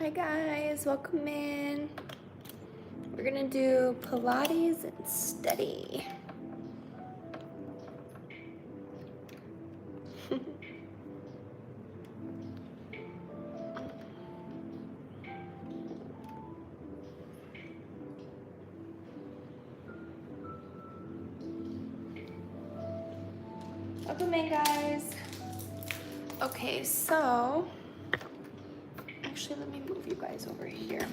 Hi guys, welcome in. We're gonna do Pilates and steady. Welcome in guys. Okay, so actually let me move you guys over here.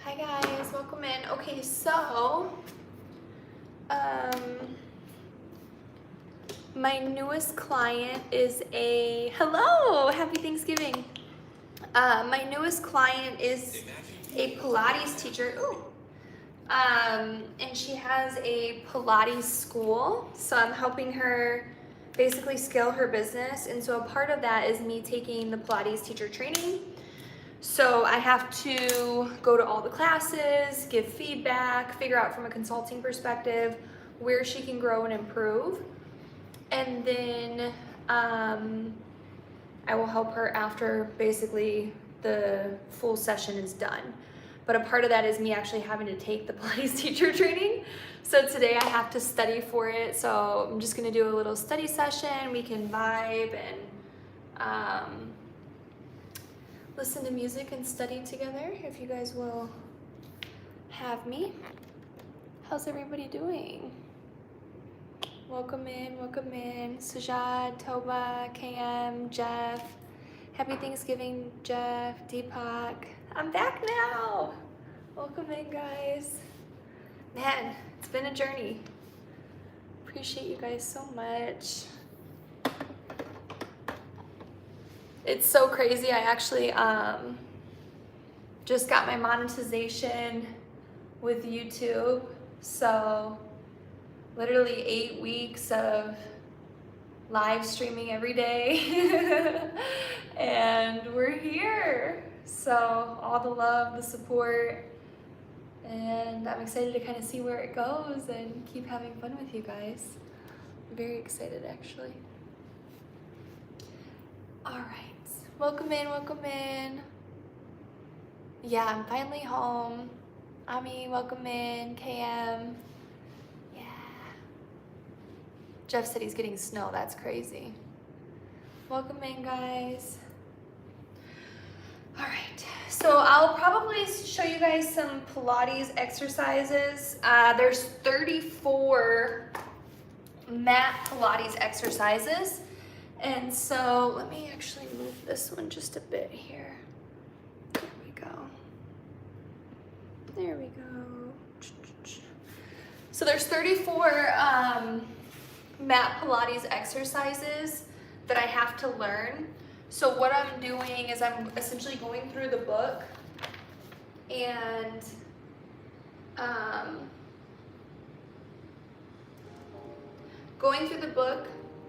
Hi guys, welcome in. Okay, so my newest client is hello, happy Thanksgiving. My newest client is a Pilates teacher. Ooh. And she has a Pilates school, so I'm helping her basically scale her business. And so a part of that is me taking the Pilates teacher training. So I have to go to all the classes, give feedback, figure out from a consulting perspective where she can grow and improve. And then I will help her after basically the full session is done. But a part of that is me actually having to take the Pilates teacher training. So today I have to study for it. So I'm just gonna do a little study session. We can vibe and listen to music and study together if you guys will have me. How's everybody doing? Welcome in, Sajad, Toba, KM, Jeff. Happy Thanksgiving, Jeff, Deepak. I'm back now. Welcome in, guys. Man, it's been a journey. Appreciate you guys so much. It's so crazy. I actually just got my monetization with YouTube. So literally 8 weeks of live streaming every day. And we're here. So all the love, the support, and I'm excited to kind of see where it goes and keep having fun with you guys. I'm very excited actually. All right. Welcome in, welcome in. Yeah, I'm finally home. Ami, welcome in. KM. Yeah. Jeff said he's getting snow. That's crazy. Welcome in, guys. All right. So I'll probably show you guys some Pilates exercises. There's 34 mat Pilates exercises. And so let me actually move this one just a bit here. There we go. There we go. So there's 34 mat Pilates exercises that I have to learn. So what I'm doing is I'm essentially going through the book and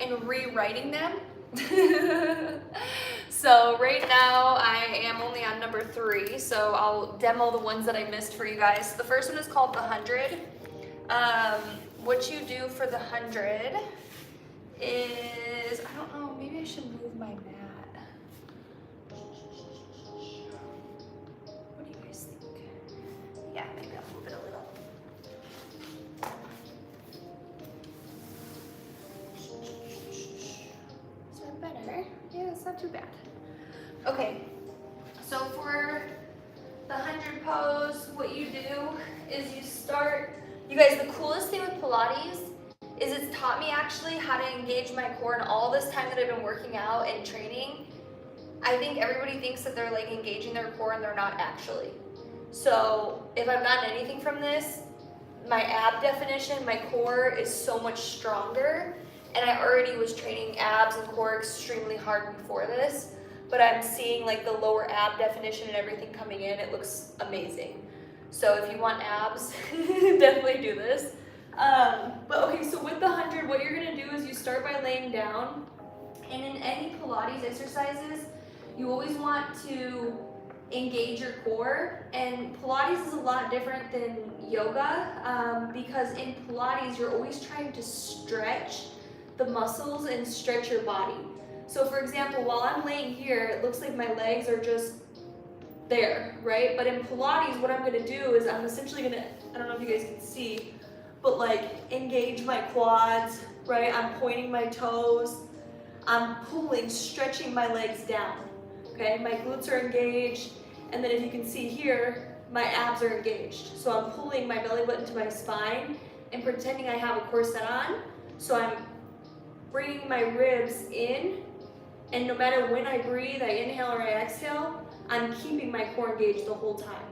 and rewriting them. So right now I am only on number 3, so I'll demo the ones that I missed for you guys. The first one is called the 100. What you do for the 100 is, I don't know, maybe I should move my mat. What do you guys think? Yeah, maybe I'll move it a little. Is that better? Yeah, it's not too bad. Okay, so for the 100 pose, what you do is you start, you guys, the coolest thing with Pilates is it's taught me actually how to engage my core. And all this time that I've been working out and training, I think everybody thinks that they're like engaging their core and they're not actually. So if I've gotten anything from this, my ab definition, my core is so much stronger. And I already was training abs and core extremely hard before this. but I'm seeing like the lower ab definition and everything coming in. It looks amazing. So if you want abs, definitely do this. But okay, so with the 100, what you're gonna do is you start by laying down, and in any Pilates exercises, you always want to engage your core, and Pilates is a lot different than yoga because in Pilates, you're always trying to stretch the muscles and stretch your body. So for example, while I'm laying here, it looks like my legs are just there, right? But in Pilates, what I'm gonna do is I'm essentially gonna, I don't know if you guys can see, but like engage my quads, right? I'm pointing my toes, I'm pulling, stretching my legs down, okay? My glutes are engaged, and then if you can see here, my abs are engaged. So I'm pulling my belly button to my spine and pretending I have a corset on. So I'm bringing my ribs in, and no matter when I breathe, I inhale or I exhale, I'm keeping my core engaged the whole time.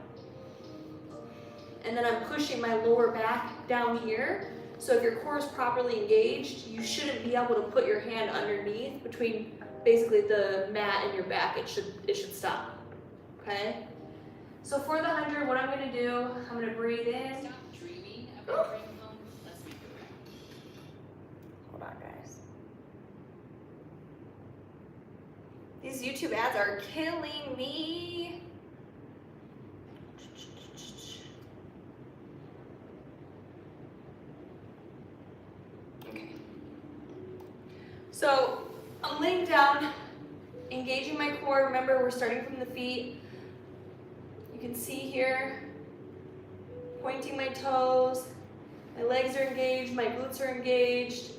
And then I'm pushing my lower back down here. So if your core is properly engaged, you shouldn't be able to put your hand underneath between basically the mat and your back. It should stop, okay? So for the 100, what I'm gonna do, I'm gonna breathe in. Stop dreaming about dream home. Let's make it real. Hold on, guys. These YouTube ads are killing me. Okay. So I'm laying down, engaging my core. Remember, we're starting from the feet. You can see here, pointing my toes. My legs are engaged, my glutes are engaged.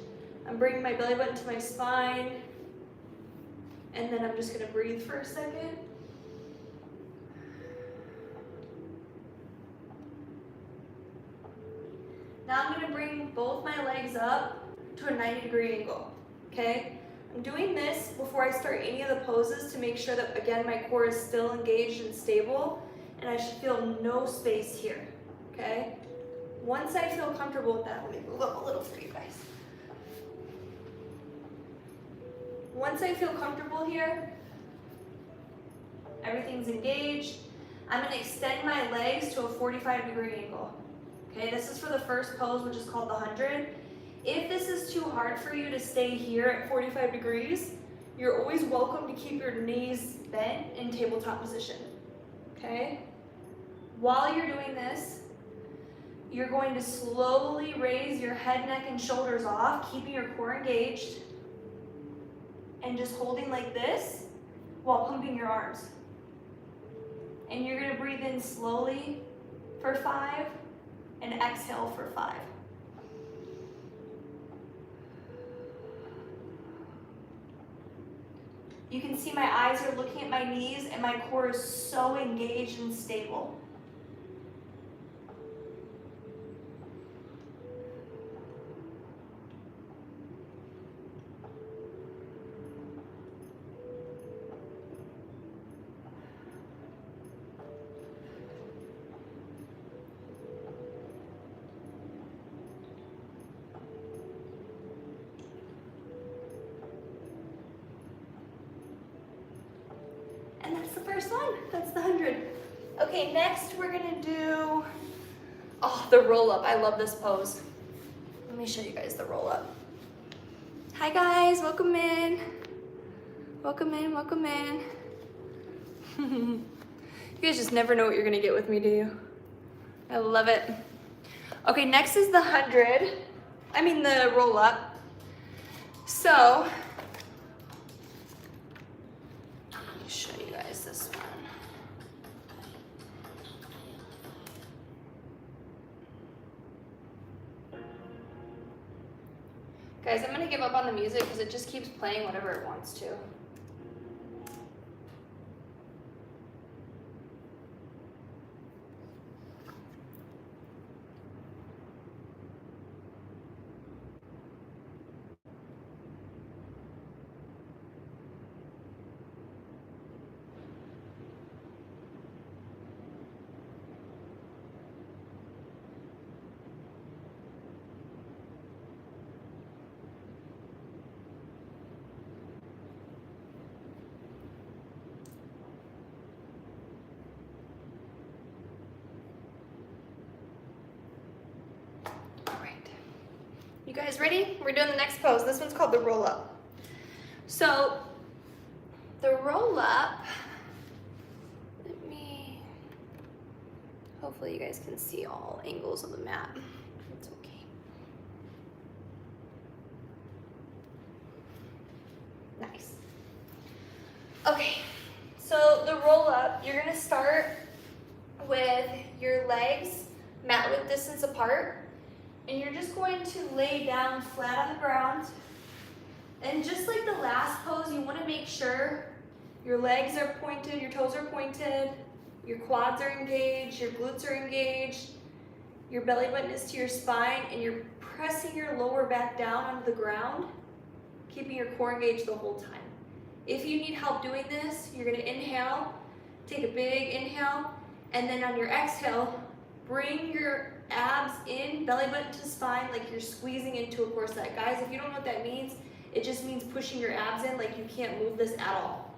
I'm bringing my belly button to my spine. And then I'm just gonna breathe for a second. Now I'm gonna bring both my legs up to a 90-degree angle, okay? I'm doing this before I start any of the poses to make sure that, again, my core is still engaged and stable, and I should feel no space here, okay? Once I feel comfortable with that, let me move up a little for you guys. Once I feel comfortable here, everything's engaged, I'm gonna extend my legs to a 45-degree angle. Okay, this is for the first pose, which is called the 100. If this is too hard for you to stay here at 45 degrees, you're always welcome to keep your knees bent in tabletop position, okay? While you're doing this, you're going to slowly raise your head, neck, and shoulders off, keeping your core engaged, and just holding like this while pumping your arms. And you're gonna breathe in slowly for 5, and exhale for 5. You can see my eyes are looking at my knees and my core is so engaged and stable. And that's the first one. That's the 100. Okay, next we're gonna do, the roll up. I love this pose. Let me show you guys the roll up. Hi guys, welcome in. Welcome in, welcome in. You guys just never know what you're gonna get with me, do you? I love it. Okay, next is the 100. The roll up. So, show you guys this one. Guys, I'm gonna give up on the music because it just keeps playing whatever it wants to. guys ready? We're doing the next pose. This one's called the roll up. So the roll up, hopefully you guys can see all angles of the mat. It's okay. Nice. Okay, so the roll up, you're gonna start with your legs mat width distance apart, and you're just going to lay down flat on the ground. And just like the last pose, you want to make sure your legs are pointed, your toes are pointed, your quads are engaged, your glutes are engaged, your belly button is to your spine, and you're pressing your lower back down onto the ground, keeping your core engaged the whole time. If you need help doing this, you're going to inhale, take a big inhale, and then on your exhale, bring your abs in, belly button to spine, like you're squeezing into a corset. Guys, if you don't know what that means, it just means pushing your abs in like you can't move this at all,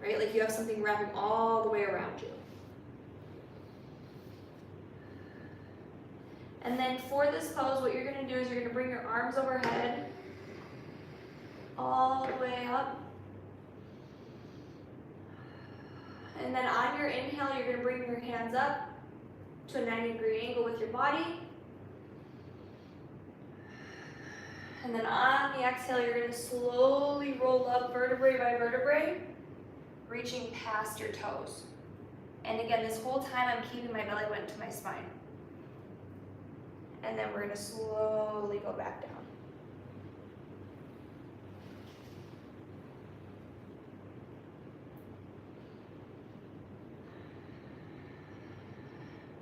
right? Like you have something wrapping all the way around you. And then for this pose, what you're gonna do is you're gonna bring your arms overhead, all the way up. And then on your inhale, you're gonna bring your hands up to a 90-degree angle with your body. And then on the exhale, you're gonna slowly roll up vertebrae by vertebrae, reaching past your toes. And again, this whole time I'm keeping my belly button to my spine. And then we're gonna slowly go back down.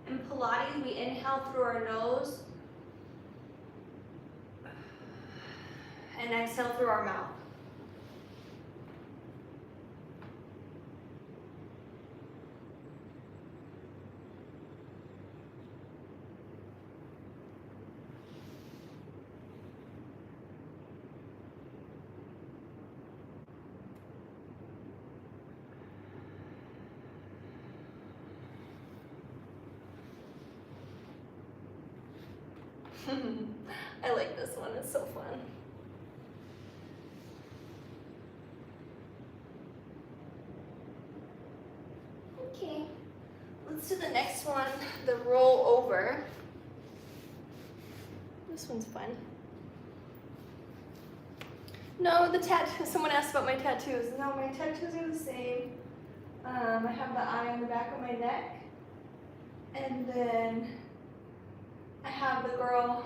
In Pilates, we inhale through our nose and exhale through our mouth. I like this one, it's so fun. Okay, let's do the next one, the roll over. This one's fun. No, the tattoo, someone asked about my tattoos. No, my tattoos are the same. I have the eye on the back of my neck, and then I have the girl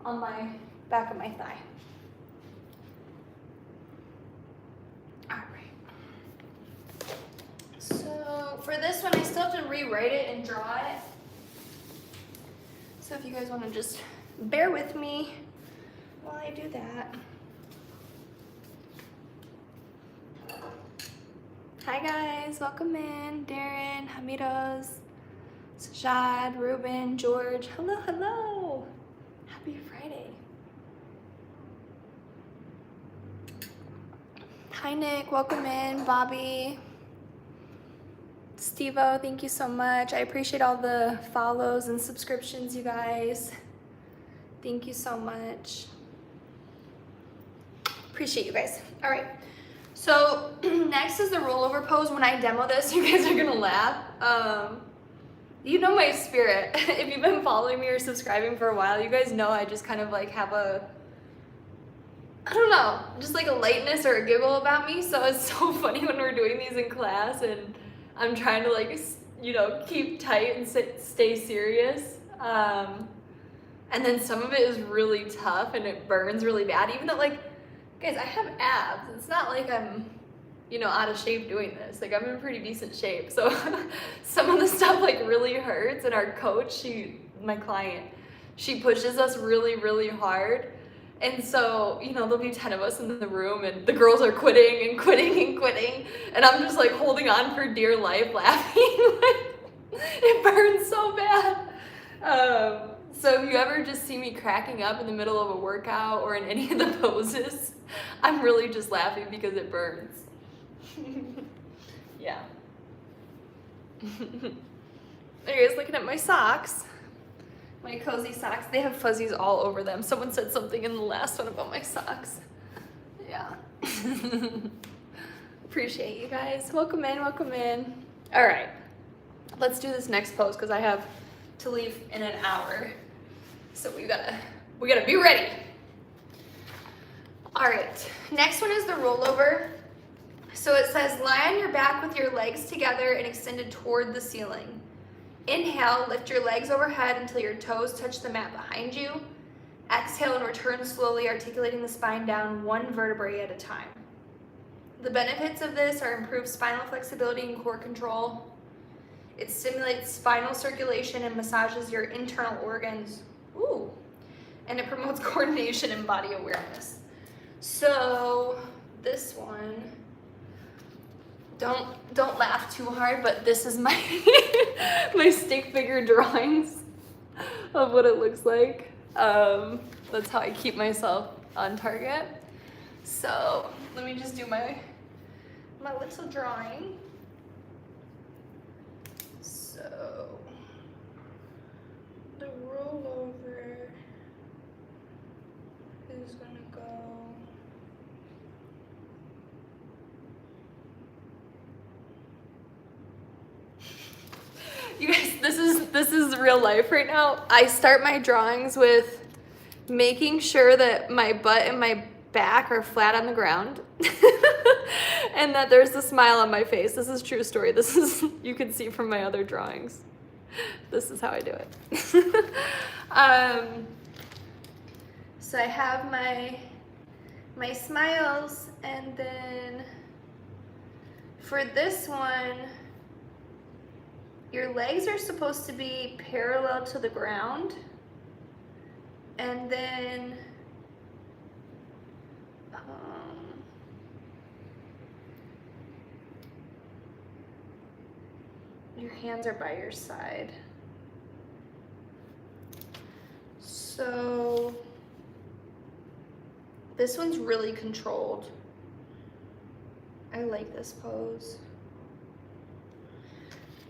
on my back of my thigh. All right. So for this one, I still have to rewrite it and draw it. So if you guys want to just bear with me while I do that. Hi guys, welcome in. Darren, Hamidos, Sajad, Ruben, George. Hello, hello. Happy Friday. Hi Nick, welcome in. Bobby, Steve-O, thank you so much. I appreciate all the follows and subscriptions, you guys. Thank you so much. Appreciate you guys. All right. So next is the rollover pose. When I demo this, you guys are gonna laugh. You know my spirit. If you've been following me or subscribing for a while, you guys know I just kind of like have a, I don't know, just like a lightness or a giggle about me. So it's so funny when we're doing these in class and I'm trying to like, you know, keep tight and stay serious. And then some of it is really tough and it burns really bad, even though like, guys, I have abs. It's not like I'm, you know, out of shape doing this. Like I'm in pretty decent shape. So some of the stuff like really hurts, and our coach, my client, she pushes us really, really hard. And so, you know, there'll be 10 of us in the room and the girls are quitting and quitting and quitting. And I'm just like holding on for dear life laughing. It burns so bad. So if you ever just see me cracking up in the middle of a workout or in any of the poses, I'm really just laughing because it burns. Yeah. Are you guys looking at my socks? My cozy socks. They have fuzzies all over them. Someone said something in the last one about my socks. Yeah. Appreciate you guys. Welcome in, welcome in. All right. Let's do this next pose because I have to leave in an hour. So we gotta be ready. All right. Next one is the rollover. So it says lie on your back with your legs together and extended toward the ceiling. Inhale, lift your legs overhead until your toes touch the mat behind you. Exhale and return slowly, articulating the spine down one vertebrae at a time. The benefits of this are improved spinal flexibility and core control. It stimulates spinal circulation and massages your internal organs. Ooh. And it promotes coordination and body awareness. So this one, don't laugh too hard, but this is my my stick figure drawings of what it looks like. That's how I keep myself on target. So let me just do my little drawing. So the rollover is gonna go. You guys, this is real life right now. I start my drawings with making sure that my butt and my back are flat on the ground and that there's a smile on my face. This is true story. This is, you can see from my other drawings. This is how I do it. So I have my smiles, and then for this one, your legs are supposed to be parallel to the ground, and then your hands are by your side. So this one's really controlled. I like this pose.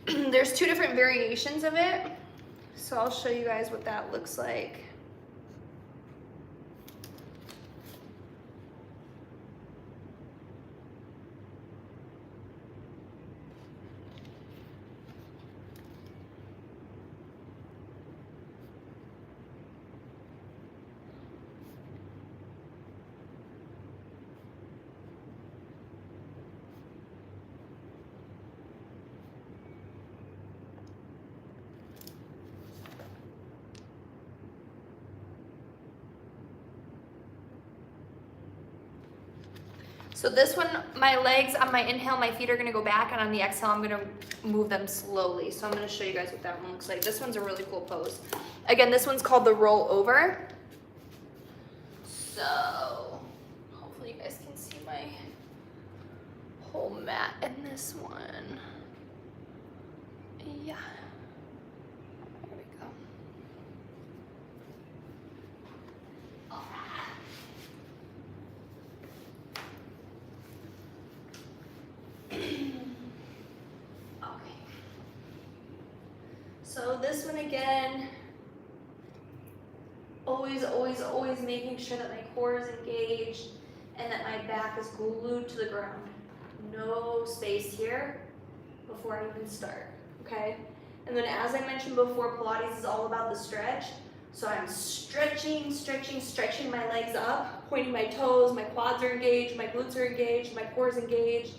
There's two different variations of it, so I'll show you guys what that looks like. So this one, my legs on my inhale, my feet are gonna go back, and on the exhale, I'm gonna move them slowly. So I'm gonna show you guys what that one looks like. This one's a really cool pose. Again, this one's called the roll over. So hopefully you guys can see my whole mat in this one. Yeah, there we go. So this one again, always making sure that my core is engaged and that my back is glued to the ground. No space here before I even start, okay? And then as I mentioned before, Pilates is all about the stretch. So I'm stretching my legs up, pointing my toes, my quads are engaged, my glutes are engaged, my core is engaged.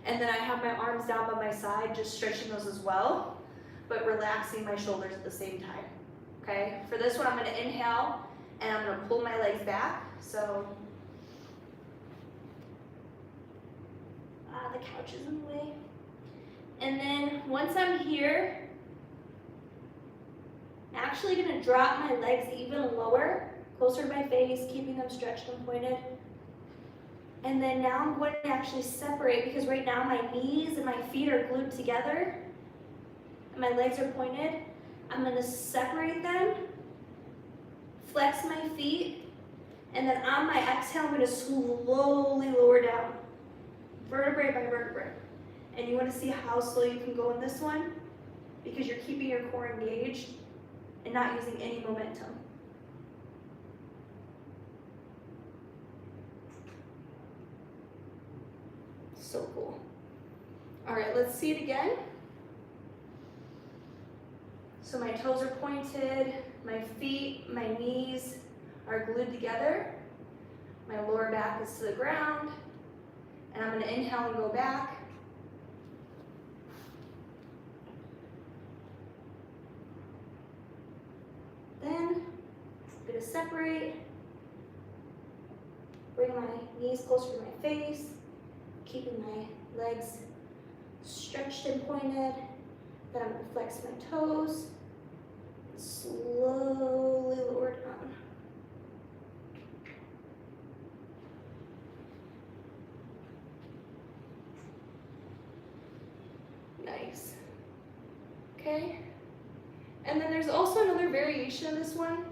And then I have my arms down by my side, just stretching those as well, but relaxing my shoulders at the same time, okay? For this one, I'm gonna inhale, and I'm gonna pull my legs back, so. The couch is in the way. And then once I'm here, I'm actually gonna drop my legs even lower, closer to my face, keeping them stretched and pointed. And then now I'm going to actually separate, because right now my knees and my feet are glued together and my legs are pointed. I'm going to separate them, flex my feet, and then on my exhale, I'm going to slowly lower down, vertebrae by vertebrae. And you want to see how slow you can go in this one, because you're keeping your core engaged. and not using any momentum. So cool. All right, let's see it again. So my toes are pointed, my feet, my knees are glued together. My lower back is to the ground. And I'm gonna inhale and go back. Then, I'm gonna separate. Bring my knees closer to my face, keeping my legs stretched and pointed. Then I'm gonna flex my toes, slowly lower down. Nice. Okay. And then there's also another variation of this one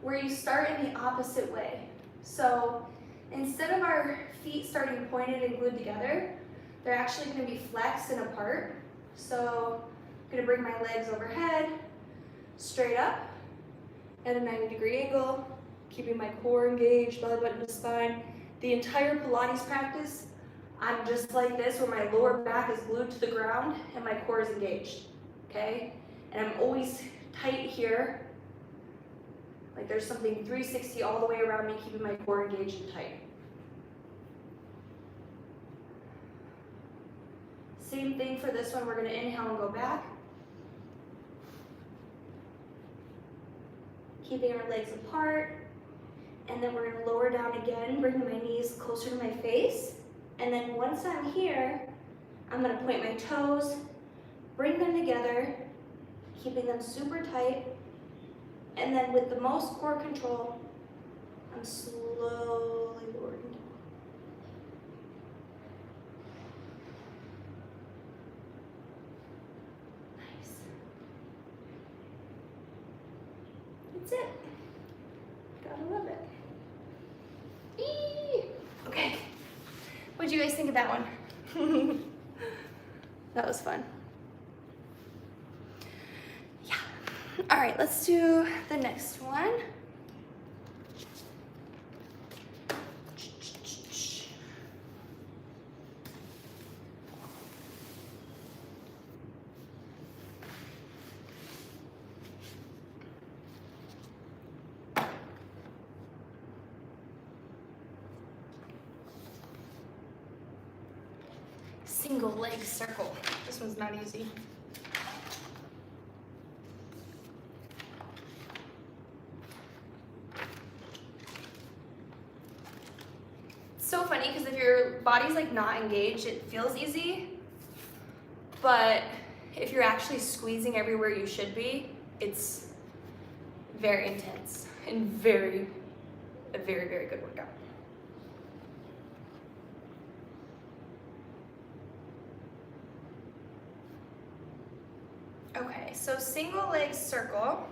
where you start in the opposite way. So instead of our feet starting pointed and glued together, they're actually going to be flexed and apart. So I'm going to bring my legs overhead, straight up at a 90-degree angle, keeping my core engaged, belly button to spine. The entire Pilates practice, I'm just like this, where my lower back is glued to the ground and my core is engaged, okay? And I'm always tight here, like there's something 360 all the way around me, keeping my core engaged and tight. Same thing for this one, we're gonna inhale and go back. Keeping our legs apart, and then we're gonna lower down again, bringing my knees closer to my face. And then once I'm here, I'm gonna point my toes, bring them together, keeping them super tight. And then with the most core control, I'm slowly lowering down. Nice. That's it. Gotta love it. Eee! Okay. What'd you guys think of that one? That was fun. Yeah. All right, let's do the next one. Single leg circle. This one's not easy. It's so funny because if your body's like not engaged, it feels easy. But if you're actually squeezing everywhere you should be, it's very intense and a very, very good workout. Okay, so single leg circle.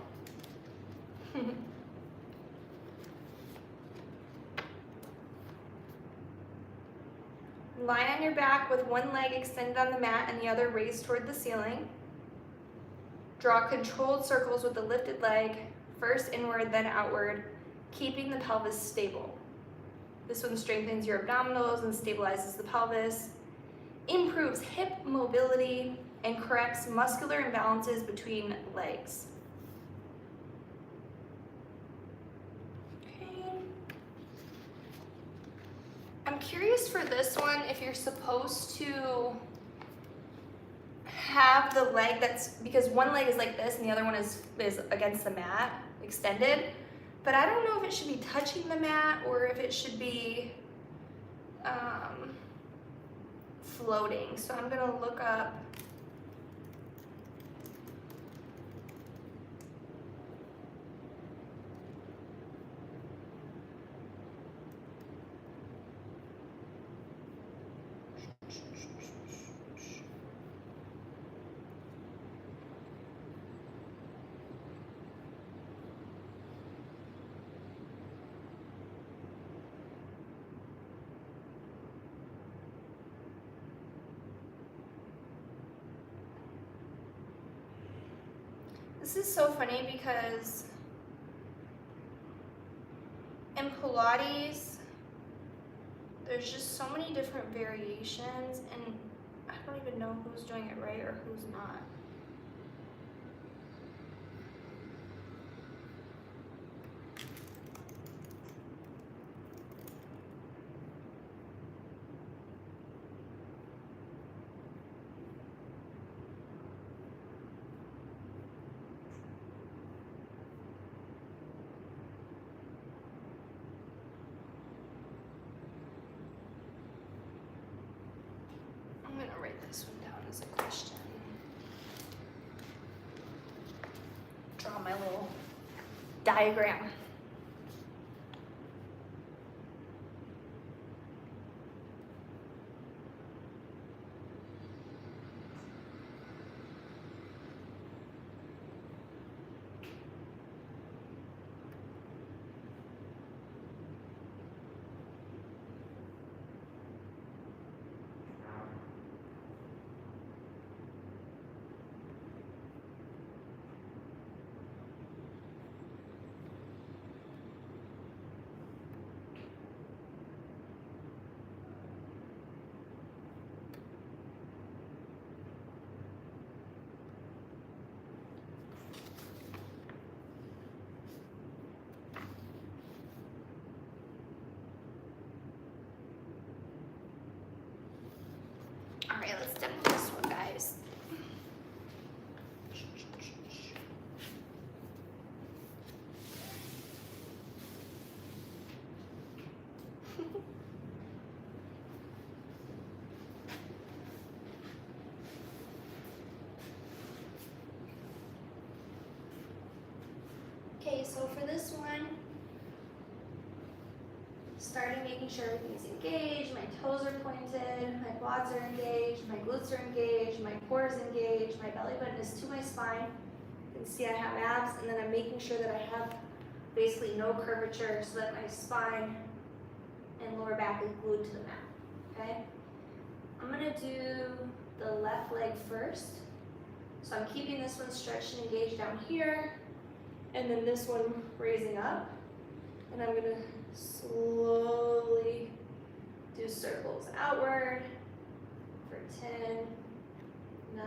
Lie on your back with one leg extended on the mat and the other raised toward the ceiling. Draw controlled circles with the lifted leg, first inward, then outward, keeping the pelvis stable. This one strengthens your abdominals and stabilizes the pelvis, improves hip mobility, and corrects muscular imbalances between legs. Okay. I'm curious for this one if you're supposed to have the leg that's, because one leg is like this and the other one is against the mat, extended, but I don't know if it should be touching the mat or if it should be floating. So I'm gonna look up This is so funny because in Pilates, there's just so many different variations, and I don't even know who's doing it right or who's not. I'm gonna write this one down as a question. Draw my little diagram. All right, let's demo this one, guys. Okay, so for this one, starting making sure everything's engaged, my toes are pointed, my quads are engaged, my glutes are engaged, my core is engaged, my belly button is to my spine. You can see I have abs, and then I'm making sure that I have basically no curvature so that my spine and lower back is glued to the mat, okay? I'm gonna do the left leg first. So I'm keeping this one stretched and engaged down here, and then this one raising up. And I'm gonna slowly do circles outward for 10, 9,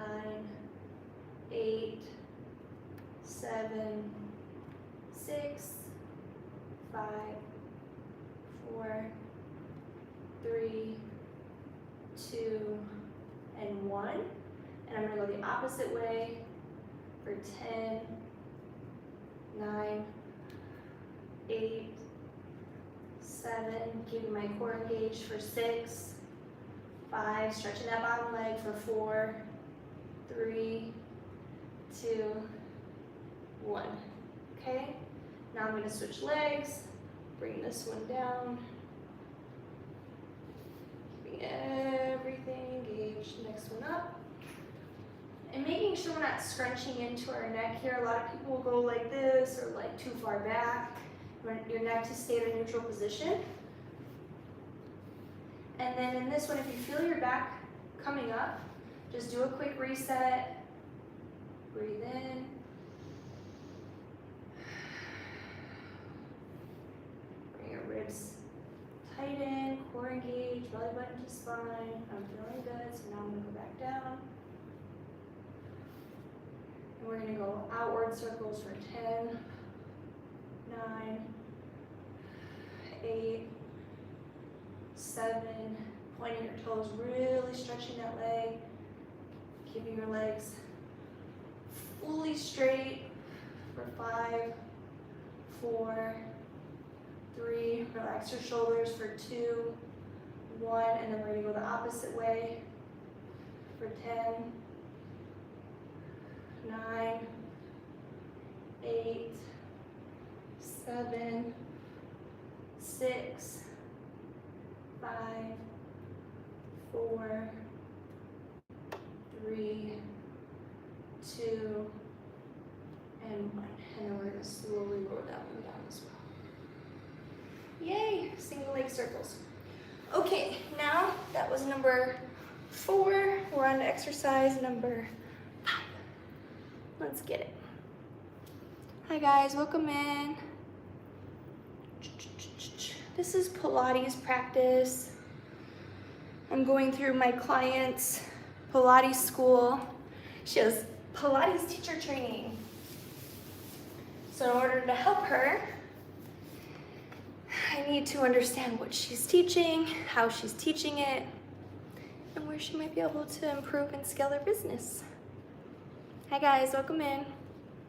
8, 7, 6, 5, 4, 3, 2, and 1. And I'm gonna go the opposite way for 10, 9, 8, 7, keeping my core engaged for 6, 5, stretching that bottom leg for 4, 3, 2, 1. Okay? Now I'm going to switch legs, bring this one down, keeping everything engaged. Next one up. And making sure we're not scrunching into our neck here. A lot of people will go like this or like too far back. You want your neck to stay in a neutral position. And then in this one, if you feel your back coming up, just do a quick reset. Breathe in. Bring your ribs tighten, core engaged, belly button to spine. I'm feeling good, so now I'm going to go back down. And we're going to go outward circles for 10, 9, 8, 7, pointing your toes, really stretching that leg, keeping your legs fully straight for 5, 4, 3, relax your shoulders for 2, 1, and then we're going to go the opposite way for 10, 9, 8, 7, 6, 5, 4, 3, 2, and 1. And then we're going to slowly lower that one down as well. Yay! Single leg circles. Okay, now that was number 4. We're on to exercise number 5. Let's get it. Hi guys, welcome in. This is Pilates practice. I'm going through my client's Pilates school. She has Pilates teacher training. So in order to help her, I need to understand what she's teaching, how she's teaching it, and where she might be able to improve and scale her business. Hi guys, welcome in.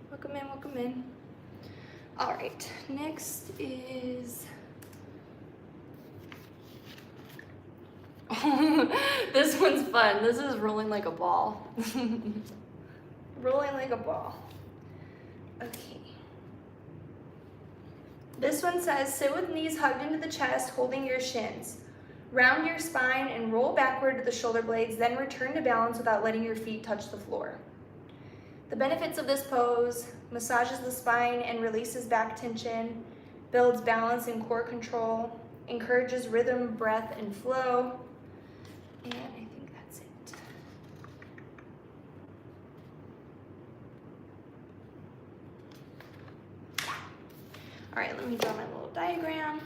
Welcome in, welcome in. All right, next is, this one's fun. This is rolling like a ball. Rolling like a ball. Okay. This one says, sit with knees hugged into the chest, holding your shins. Round your spine and roll backward to the shoulder blades, then return to balance without letting your feet touch the floor. The benefits of this pose: massages the spine and releases back tension, builds balance and core control, encourages rhythm, breath, and flow. And I think that's it. All right, let me draw my little diagram.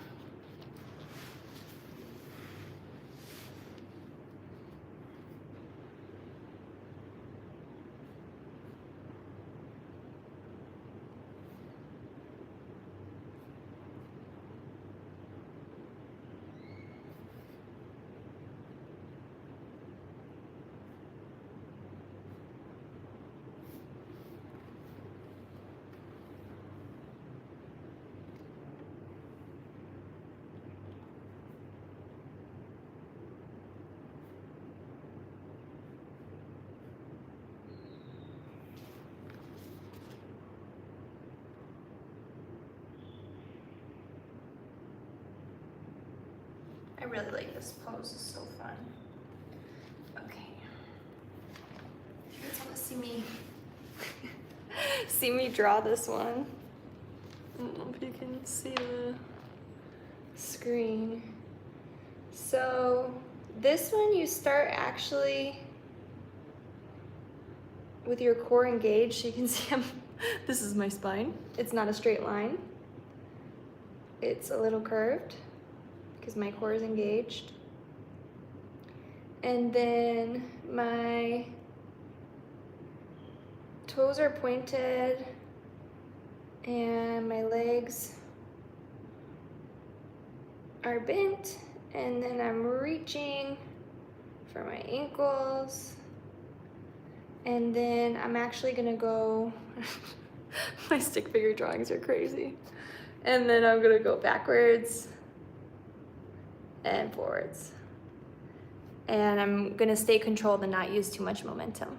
I really like this pose, it's so fun. Okay. You guys want to see me draw this one? I don't know if you can see the screen. So this one, you start actually with your core engaged. So you can see this is my spine. It's not a straight line. It's a little curved, because my core is engaged. And then my toes are pointed and my legs are bent, and then I'm reaching for my ankles, and then I'm actually gonna go my stick figure drawings are crazy, and then I'm gonna go backwards and forwards. And I'm gonna stay controlled and not use too much momentum.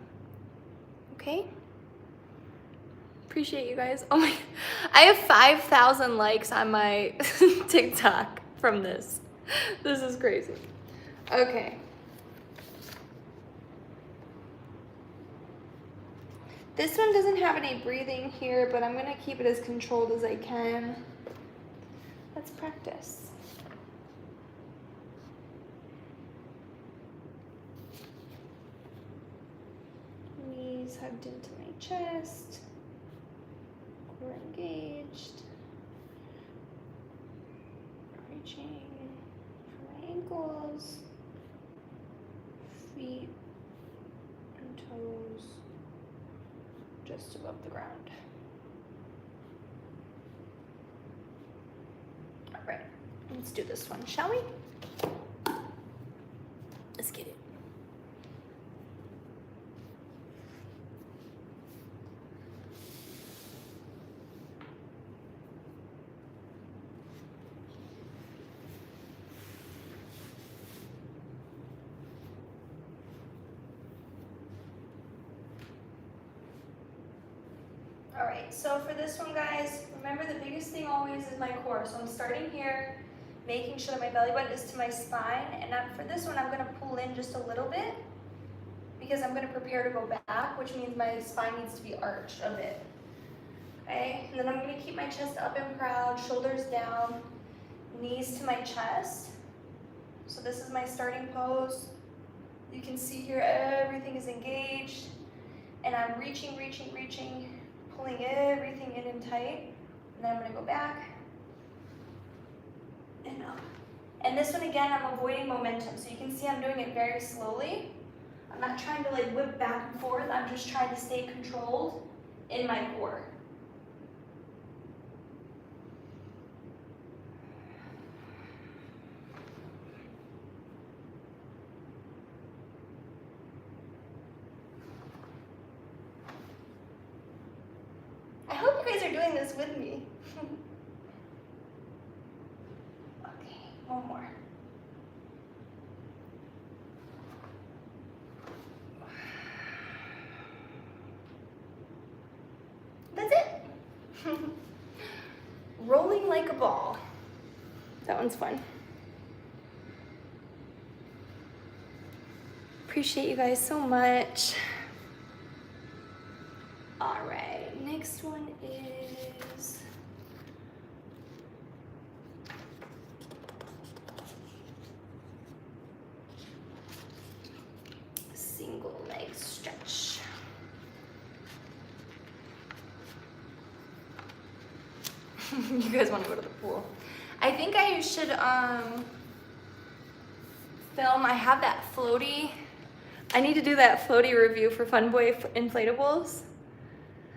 Okay? Appreciate you guys. Oh my, I have 5,000 likes on my TikTok from this. This is crazy. Okay. This one doesn't have any breathing here, but I'm gonna keep it as controlled as I can. Let's practice. Knees hugged into my chest, core engaged, reaching for my ankles, feet and toes just above the ground. All right, let's do this one, shall we? Let's get it. All right, so for this one, guys, remember the biggest thing always is my core. So I'm starting here, making sure that my belly button is to my spine. And for this one, I'm gonna pull in just a little bit because I'm gonna prepare to go back, which means my spine needs to be arched a bit. Okay, and then I'm gonna keep my chest up and proud, shoulders down, knees to my chest. So this is my starting pose. You can see here, everything is engaged. And I'm reaching, pulling everything in and tight. And then I'm gonna go back and up. And this one again, I'm avoiding momentum. So you can see I'm doing it very slowly. I'm not trying to like whip back and forth. I'm just trying to stay controlled in my core. I hope you guys are doing this with me. Okay, one more. That's it. Rolling like a ball. That one's fun. Appreciate you guys so much. All right, next one is single leg stretch. You guys want to go to the pool? I think I should film. I have that floaty. I need to do that floaty review for Fun Boy inflatables.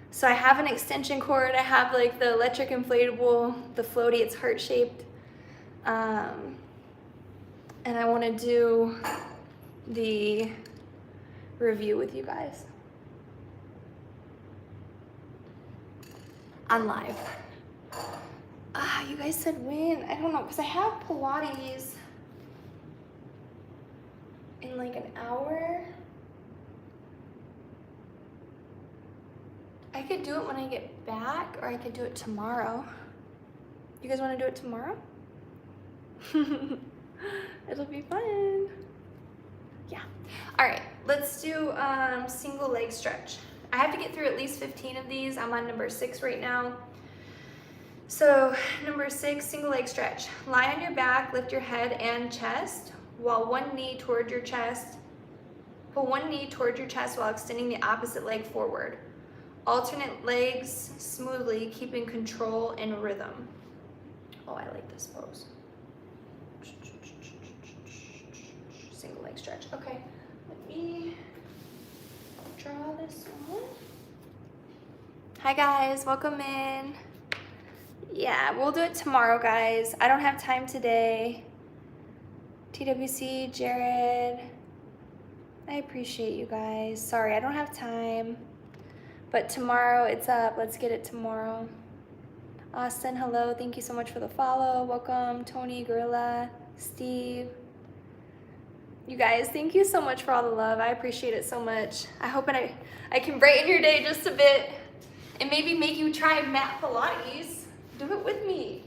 So I have an extension cord. I have like the electric inflatable, the floaty. It's heart shaped, and I want to do the review with you guys on live. You guys said when? I don't know, because I have Pilates in like an hour. I could do it when I get back, or I could do it tomorrow. You guys want to do it tomorrow? It'll be fun. Yeah. All right, let's do single leg stretch. I have to get through at least 15 of these. I'm on number 6 right now. So number 6, single leg stretch. Lie on your back, lift your head and chest while one knee toward your chest. Pull one knee toward your chest while extending the opposite leg forward. Alternate legs smoothly, keeping control and rhythm. Oh, I like this pose. Single leg stretch. Okay, let me draw this one. Hi guys, welcome in. Yeah, we'll do it tomorrow, guys. I don't have time today. TWC, Jared. I appreciate you guys. Sorry, I don't have time. But tomorrow it's up. Let's get it tomorrow. Austin, hello. Thank you so much for the follow. Welcome, Tony, Gorilla, Steve. You guys, thank you so much for all the love. I appreciate it so much. I hope I can brighten your day just a bit and maybe make you try mat Pilates. Do it with me.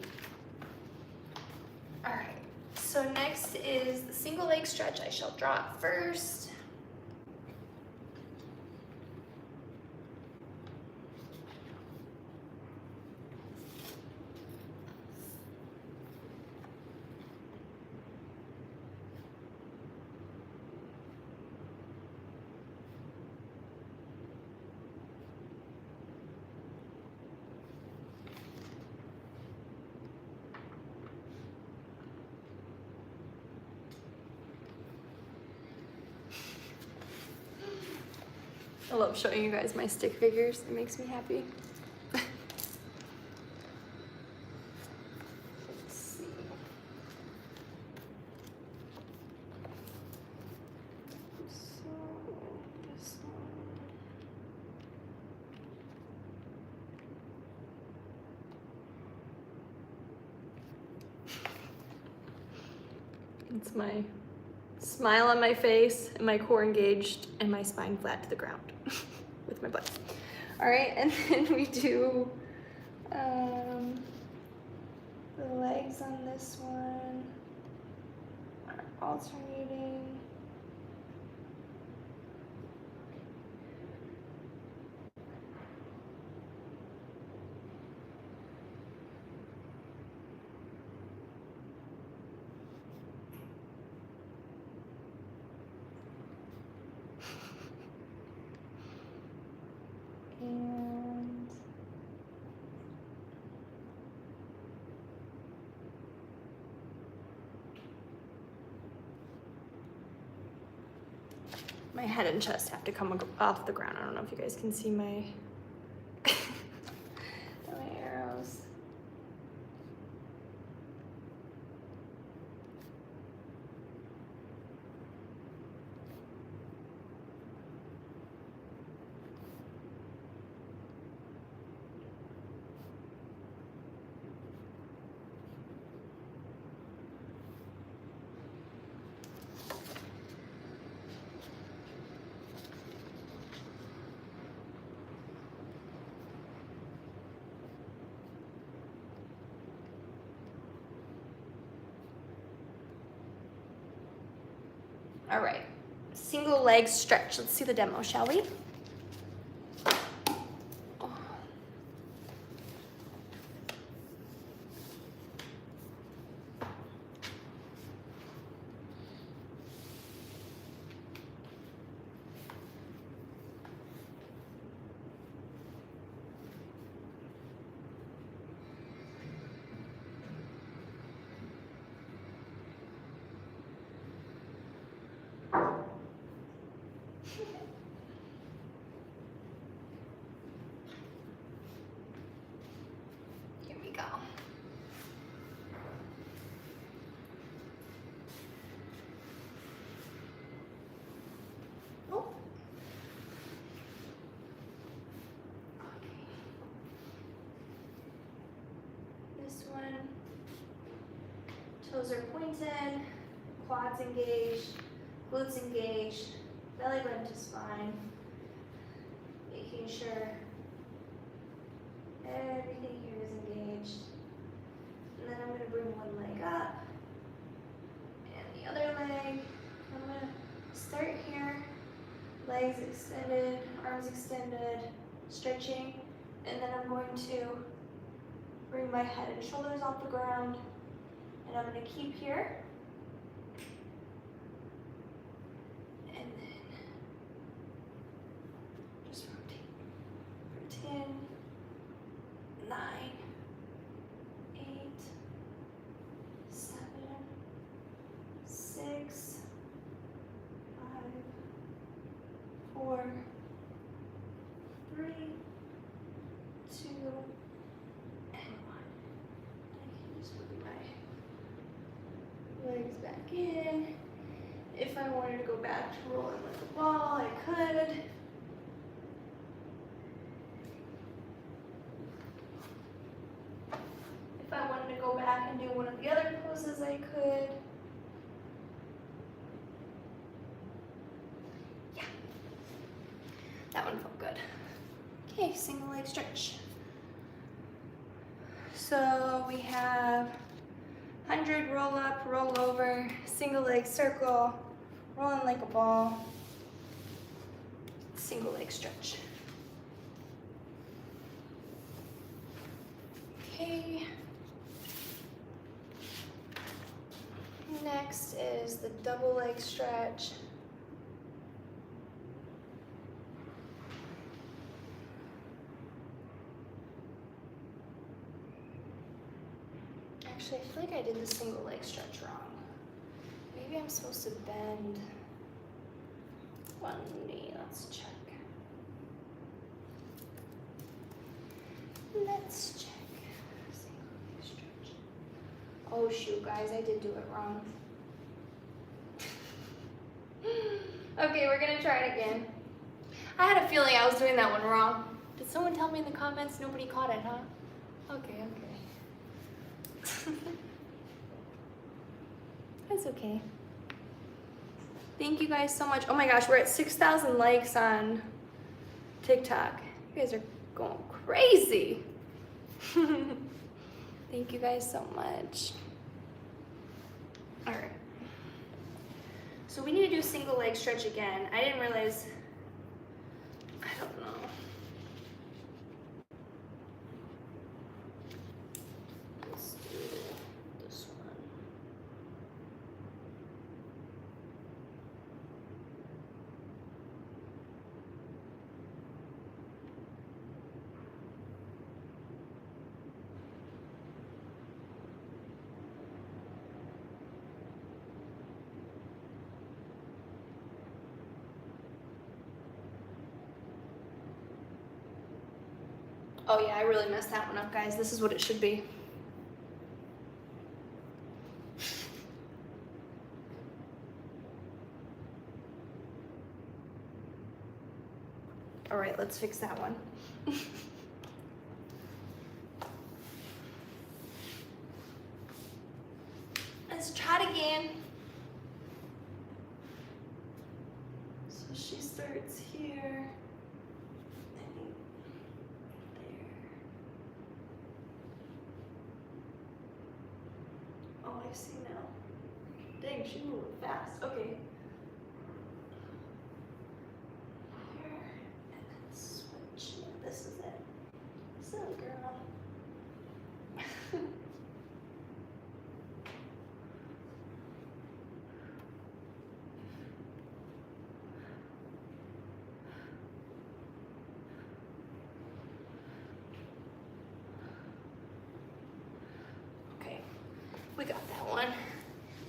All right, so next is the single leg stretch. I shall draw it first. I love showing you guys my stick figures. It makes me happy. Let's see. So this one. It's my smile on my face and my core engaged and my spine flat to the ground with my butt. All right, and then we do the legs on this one are alternating. And My head and chest have to come off the ground. I don't know if you guys can see my, my arrows. All right, single leg stretch. Let's see the demo, shall we? Here we go. Oh. Okay. This one, toes are pointed, quads engaged, glutes engaged, belly button to spine, making sure everything here is engaged. And then I'm going to bring one leg up and the other leg. I'm going to start here, legs extended, arms extended, stretching, and then I'm going to bring my head and shoulders off the ground, and I'm going to keep here. And then just rotate for 10, 9, 8, 7, 6, 5, 4, 3, 2, and 1. I can just put my legs back in. If I wanted to go back to rolling like a ball, I could. If I wanted to go back and do one of the other poses, I could. Yeah, that one felt good. Okay, single leg stretch. So we have 100 roll up, roll over, single leg circle, rolling like a ball, single leg stretch. Okay. Next is the double leg stretch. Actually, I feel like I did the single leg stretch wrong. Maybe I'm supposed to bend one knee. Let's check. Let's check. Single leg stretch. Oh shoot, guys, I did do it wrong. Okay, we're gonna try it again. I had a feeling I was doing that one wrong. Did someone tell me in the comments nobody caught it, huh? Okay. That's okay. Thank you guys so much. Oh my gosh, we're at 6,000 likes on TikTok. You guys are going crazy. Thank you guys so much. All right. So we need to do single leg stretch again. I didn't realize, I don't know. Let's do this one. Oh yeah, I really messed that one up, guys. This is what it should be. All right, let's fix that one. Let's try it again. So she starts here. And there. Oh, I see now. Dang, she moved fast. Okay. Here, and then switch. Yeah, this is it. So, girl. Okay, we got that one.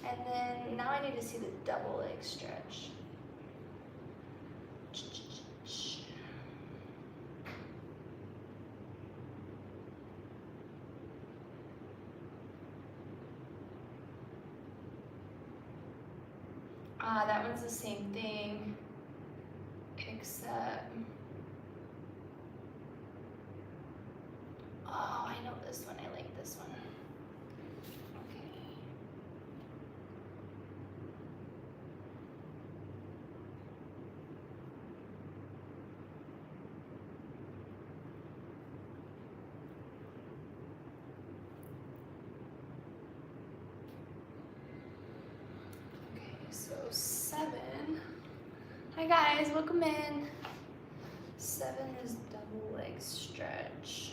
And then now I need to see the double leg stretch. That one's the same thing, except, oh, I know this one, I like this one. Okay. Okay, so 7. Hi guys, welcome in. 7 is double leg stretch.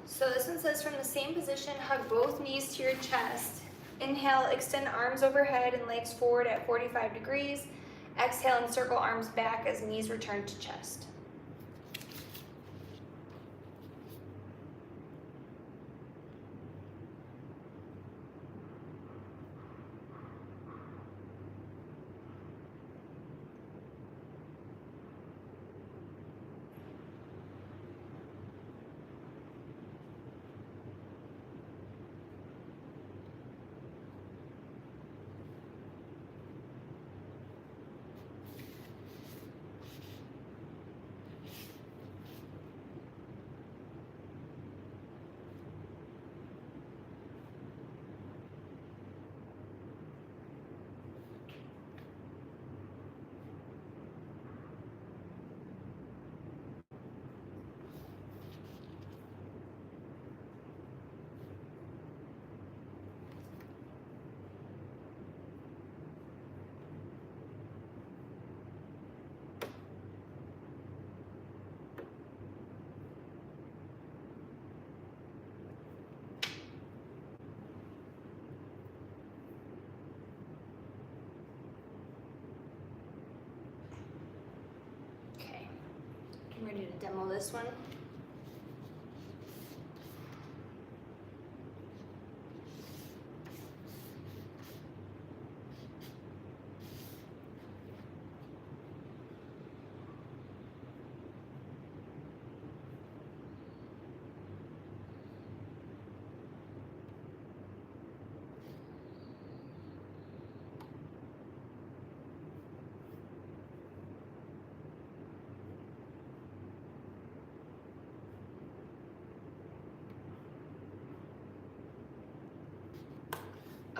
So this one says, from the same position, hug both knees to your chest. Inhale, extend arms overhead and legs forward at 45 degrees. Exhale and circle arms back as knees return to chest. demo this one.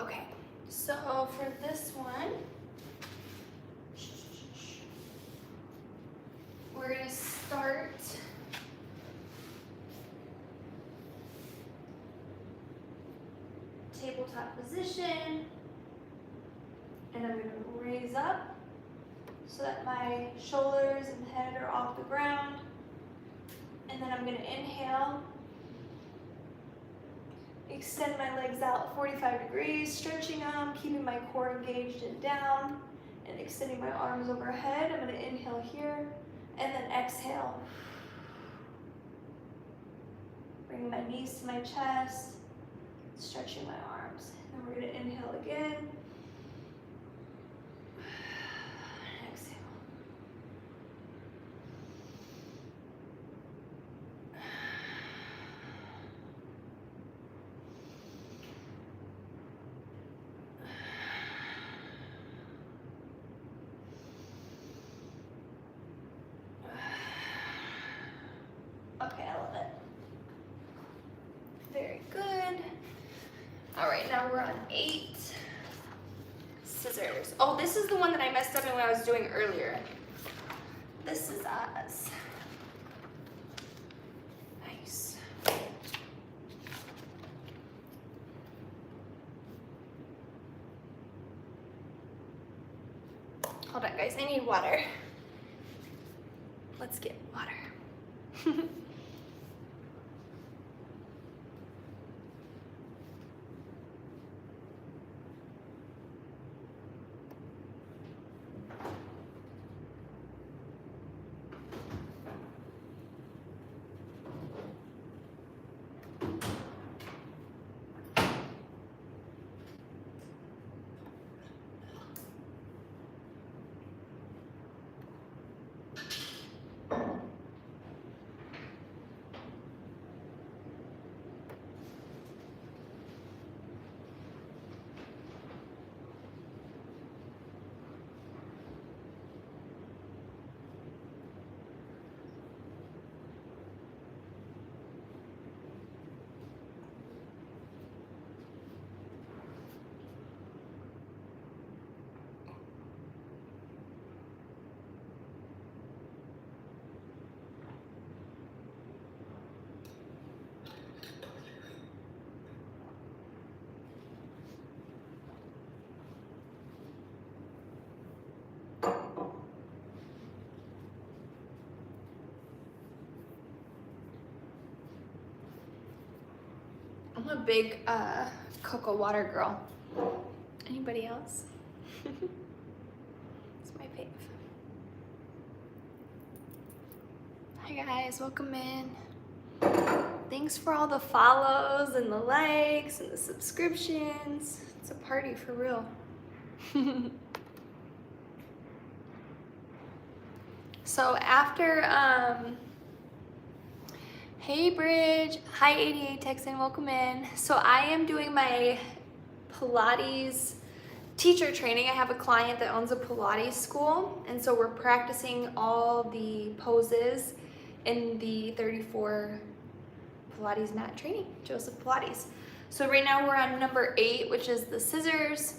Okay, so for this one, we're gonna start tabletop position, and I'm gonna raise up so that my shoulders and head are off the ground, and then I'm gonna inhale. Extend my legs out 45 degrees, stretching them, keeping my core engaged and down, and extending my arms overhead. I'm going to inhale here, and then exhale. Bringing my knees to my chest, stretching my arms. And we're going to inhale again. Exhale. Okay, I love it. Very good. All right, now we're on 8 scissors. Oh, this is the one that I messed up in what I was doing earlier. This is us. Nice. Hold on, guys, I need water. Let's get water. I'm a big cocoa water girl. Anybody else? It's my fave. Hi guys, welcome in. Thanks for all the follows and the likes and the subscriptions. It's a party for real. So after, hey Bridge, hi 88 Texan, welcome in. So I am doing my Pilates teacher training. I have a client that owns a Pilates school, and so we're practicing all the poses in the 34 Pilates mat training, Joseph Pilates. So right now we're on number 8, which is the scissors.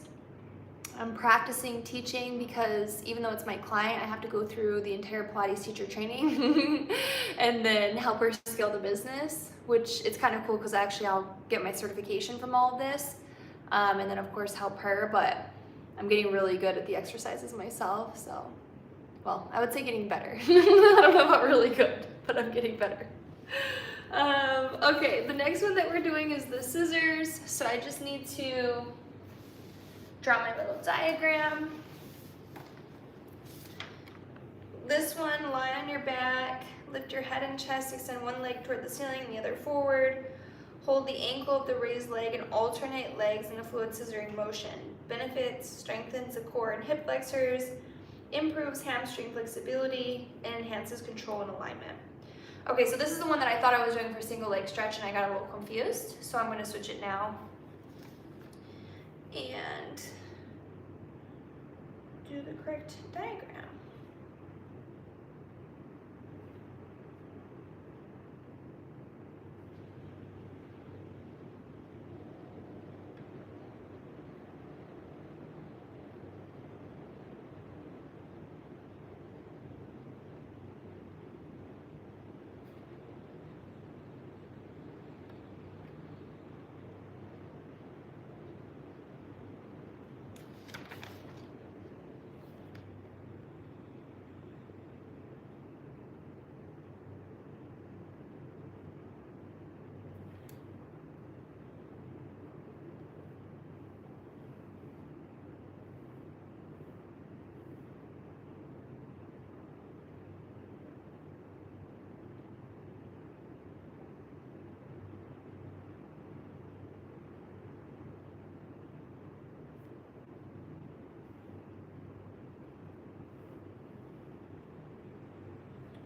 I'm practicing teaching because even though it's my client, I have to go through the entire Pilates teacher training and then help her scale the business, which it's kind of cool because actually I'll get my certification from all of this, and then of course help her, but I'm getting really good at the exercises myself, so, well, I would say getting better. I don't know about really good, but I'm getting better. Okay, the next one that we're doing is the scissors, so I just need to draw my little diagram. This one, lie on your back, Lift your head and chest, extend one leg toward the ceiling, the other forward. Hold the ankle of the raised leg and alternate legs in a fluid scissoring motion. Benefits: strengthens the core and hip flexors, improves hamstring flexibility, and enhances control and alignment. Okay, so this is the one that I thought I was doing for single leg stretch and I got a little confused. So I'm gonna switch it now and do the correct diagram.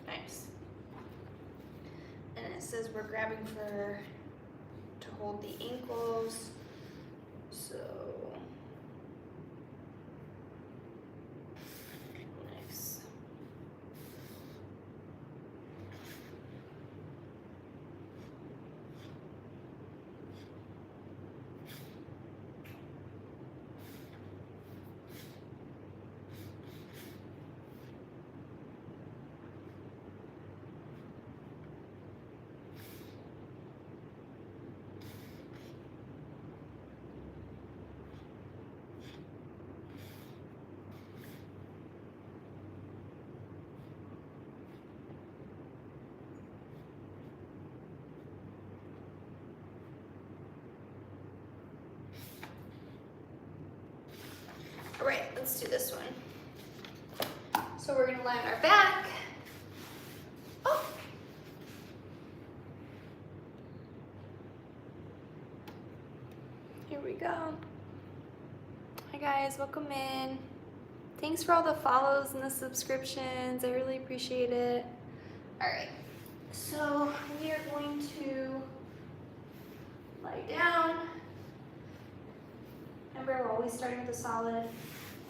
Nice. And it says we're grabbing to hold the ankles. So nice. All right, let's do this one. So we're gonna lie on our back. Oh. Here we go. Hi guys, welcome in. Thanks for all the follows and the subscriptions. I really appreciate it. All right, so we are going to lie down. Remember, we're always starting with a solid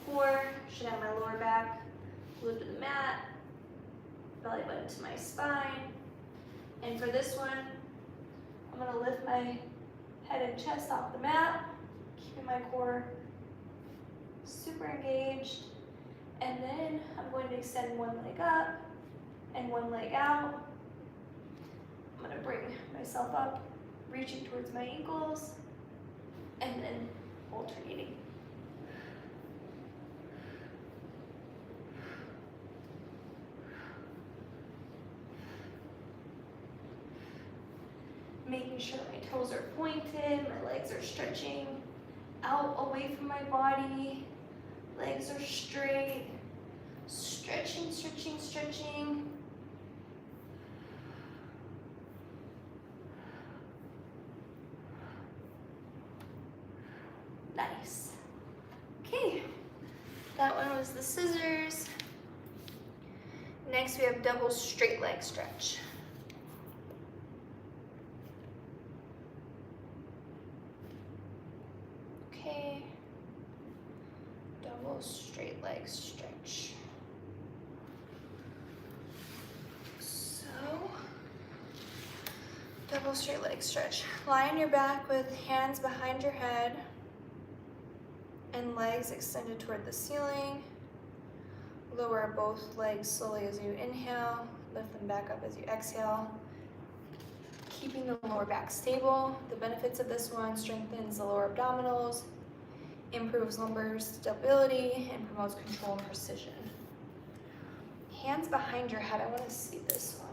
core. Should have my lower back glued to the mat, belly button to my spine. And for this one, I'm gonna lift my head and chest off the mat, keeping my core super engaged. And then I'm going to extend one leg up and one leg out. I'm gonna bring myself up, reaching towards my ankles, and then alternating. Making sure my toes are pointed, my legs are stretching out away from my body, legs are straight, stretching, stretching, stretching. Nice. Okay, that one was the scissors. Next we have double straight leg stretch. Okay, double straight leg stretch. So, double straight leg stretch. Lie on your back with hands behind your head and legs extended toward the ceiling. Lower both legs slowly as you inhale, lift them back up as you exhale. Keeping the lower back stable. The benefits of this one: strengthens the lower abdominals, improves lumbar stability, and promotes control and precision. Hands behind your head, I want to see this one.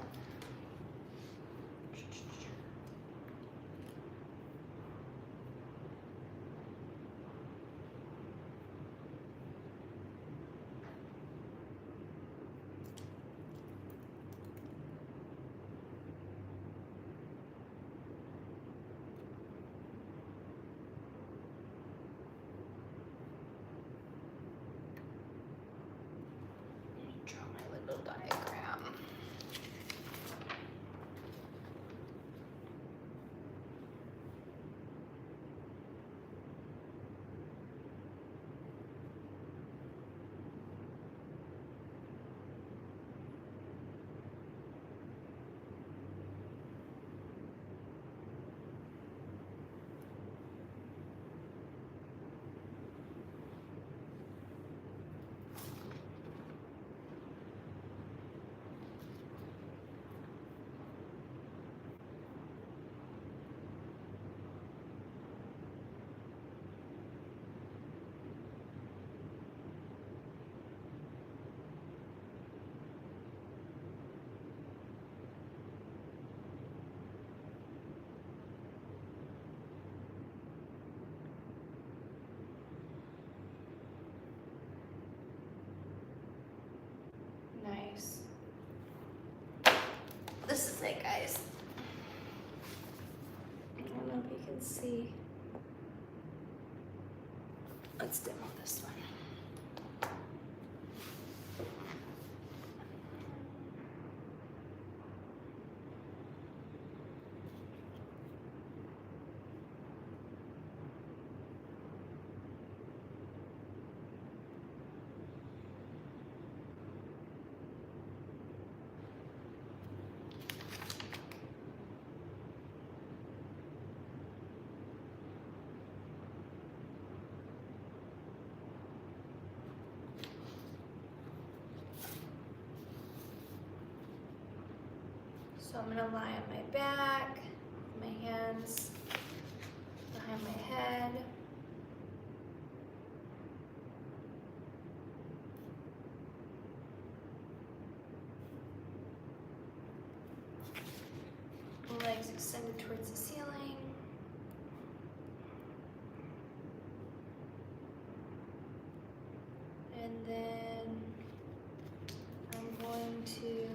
Nice. This is it, guys. I don't know if you can see. Let's demo this one. So I'm gonna lie on my back, my hands behind my head. Legs extended towards the ceiling. And then I'm going to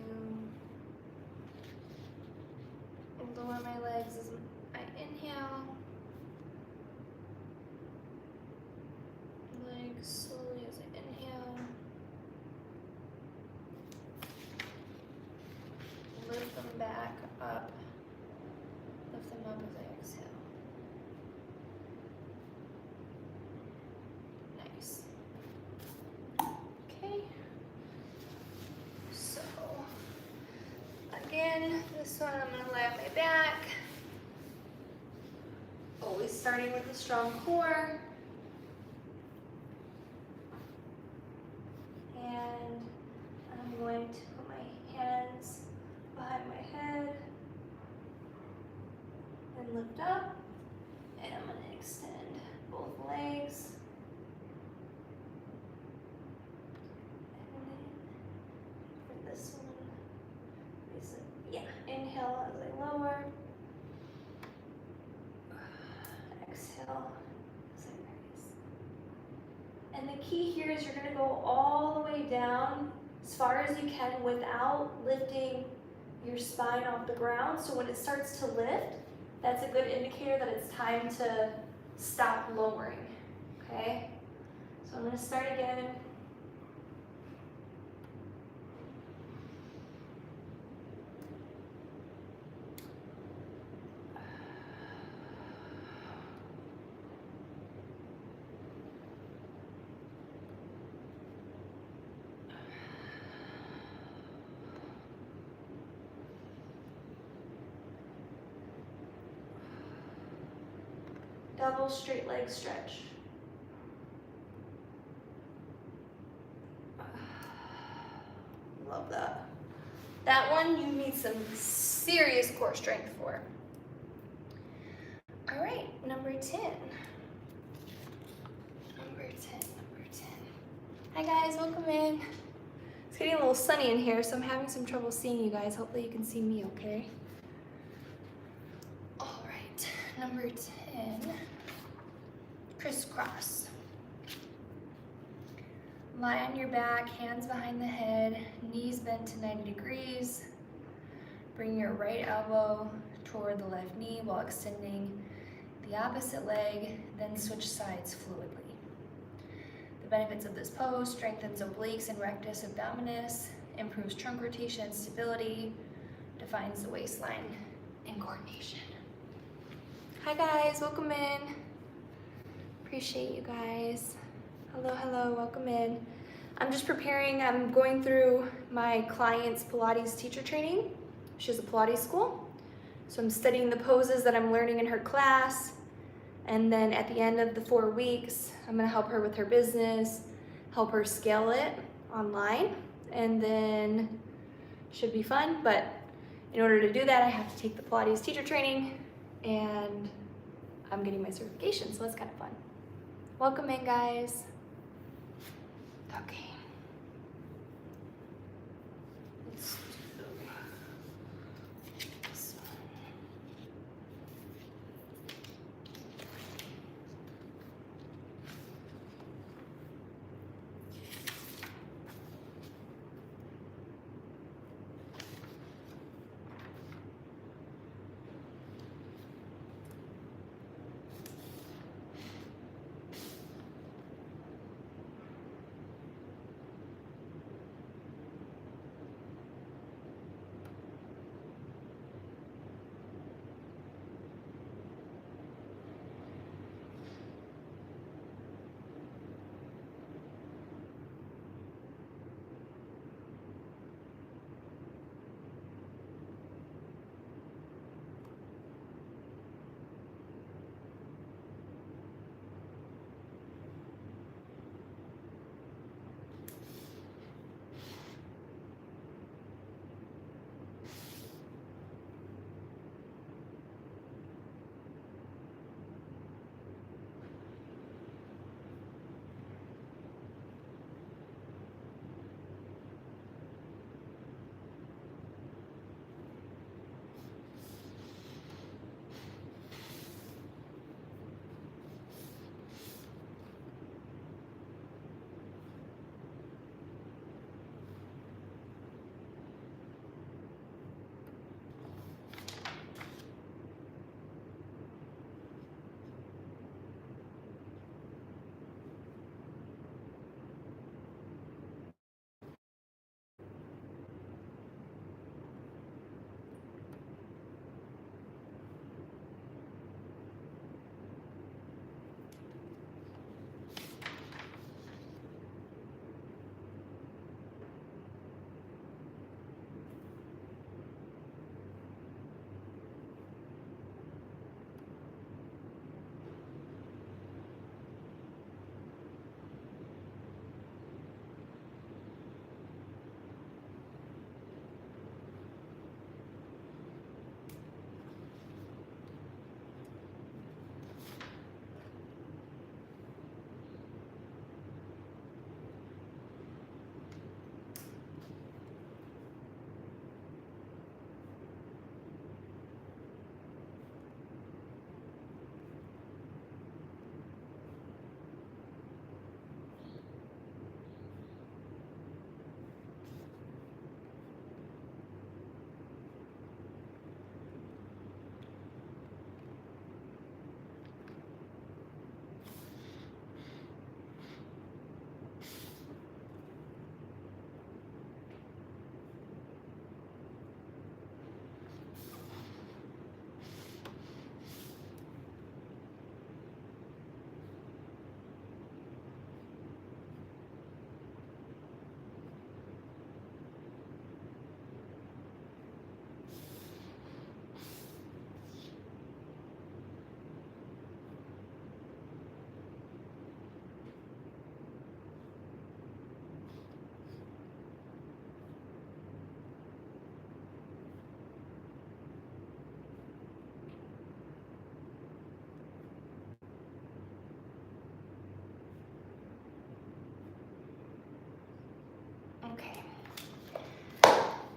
lower my legs as I inhale. Legs slowly as I inhale. Lift them back up. Lift them up as I exhale. Nice. Okay. So, again, this one I'm going to lay on my back. Always starting with a strong core. And I'm going to put my hands behind my head and lift up. And I'm going to extend both legs. And then for this one, inhale as I lower. Exhale as I raise. And the key here is you're going to go all the way down as far as you can without lifting your spine off the ground. So when it starts to lift, that's a good indicator that it's time to stop lowering. Okay? So I'm going to start again. Double straight leg stretch. Love that. That one you need some serious core strength for. All right, number 10. Number 10. Hi guys, welcome in. It's getting a little sunny in here, so I'm having some trouble seeing you guys. Hopefully you can see me okay. All right, number 10. Crisscross. Lie on your back, hands behind the head, knees bent to 90 degrees. Bring your right elbow toward the left knee while extending the opposite leg, then switch sides fluidly. The benefits of this pose: strengthens obliques and rectus abdominis, improves trunk rotation and stability, defines the waistline and coordination. Hi guys, welcome in. Appreciate you guys. Hello, welcome in. I'm just preparing, I'm going through my client's Pilates teacher training. She has a Pilates school. So I'm studying the poses that I'm learning in her class. And then at the end of the 4 weeks, I'm gonna help her with her business, help her scale it online, and then should be fun. But in order to do that, I have to take the Pilates teacher training, and I'm getting my certification, so that's kind of fun. Welcome in, guys. Okay. Let's do this one.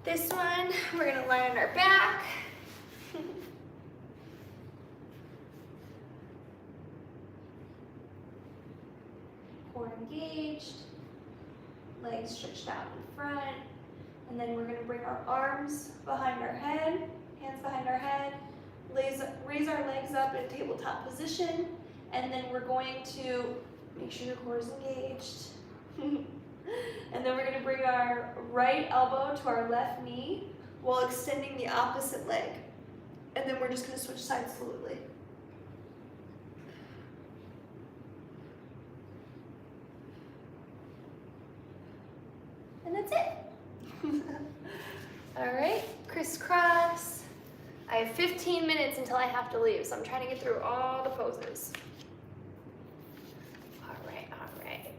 This one, we're gonna lie on our back. Core engaged, legs stretched out in front, and then we're gonna bring our arms behind our head, hands behind our head, raise our legs up in tabletop position, and then we're going to make sure your core is engaged. And then we're gonna bring our right elbow to our left knee while extending the opposite leg. And then we're just gonna switch sides fluidly. And that's it. All right, crisscross. I have 15 minutes until I have to leave, so I'm trying to get through all the poses. All right, all right.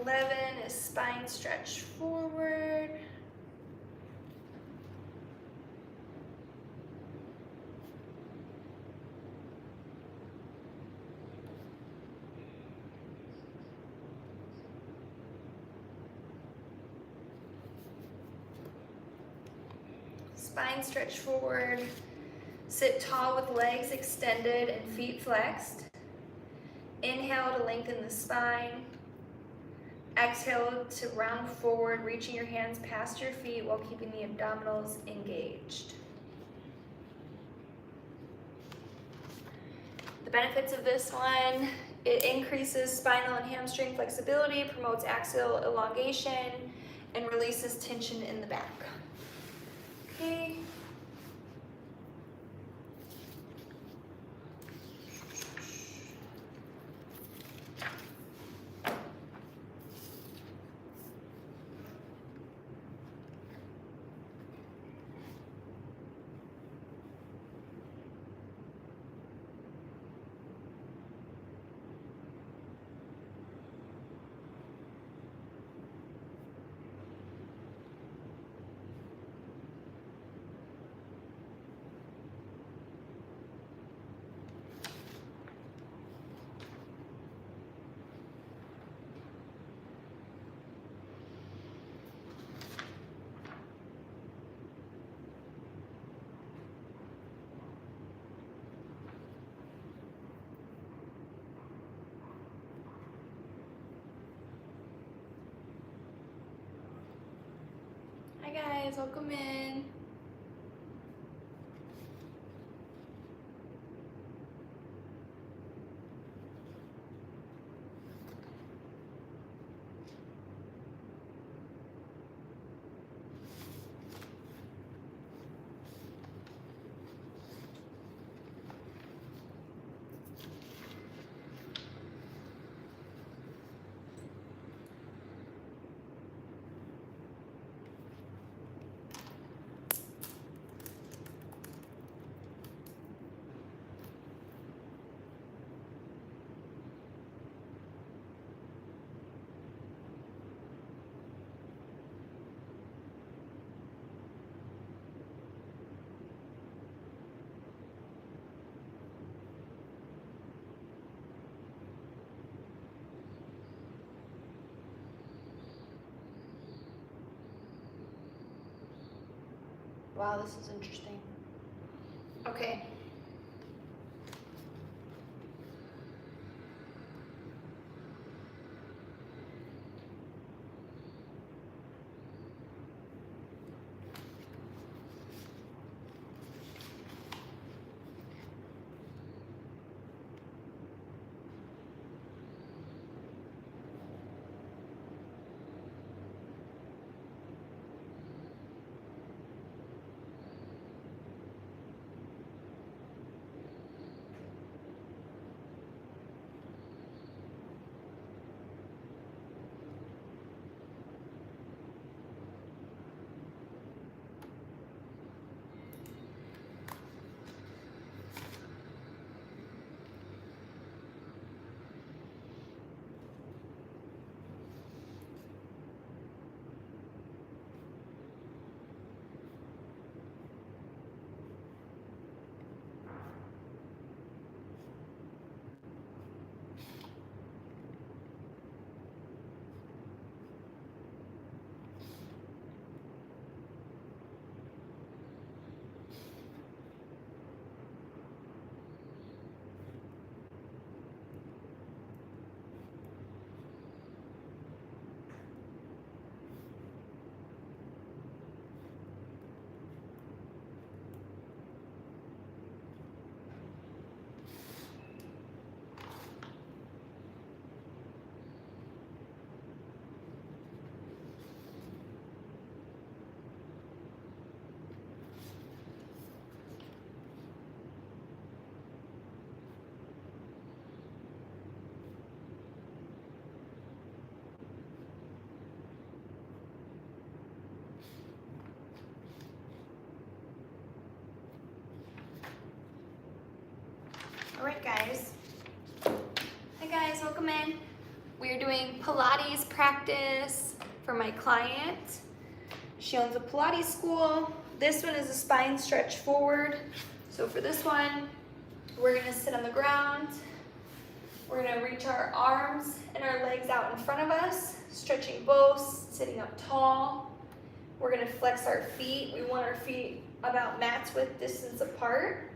11 is spine stretch forward. Spine stretch forward. Sit tall with legs extended and feet flexed. Inhale to lengthen the spine. Exhale to round forward, reaching your hands past your feet while keeping the abdominals engaged. The benefits of this one, it increases spinal and hamstring flexibility, promotes axial elongation, and releases tension in the back. Okay. Hi guys, welcome in. Wow, this is interesting. Okay. Alright guys. Hi guys, welcome in. We're doing Pilates practice for my client. She owns a Pilates school. This one is a spine stretch forward. So for this one, we're gonna sit on the ground. We're gonna reach our arms and our legs out in front of us, stretching both, sitting up tall. We're gonna flex our feet. We want our feet about mat's width distance apart.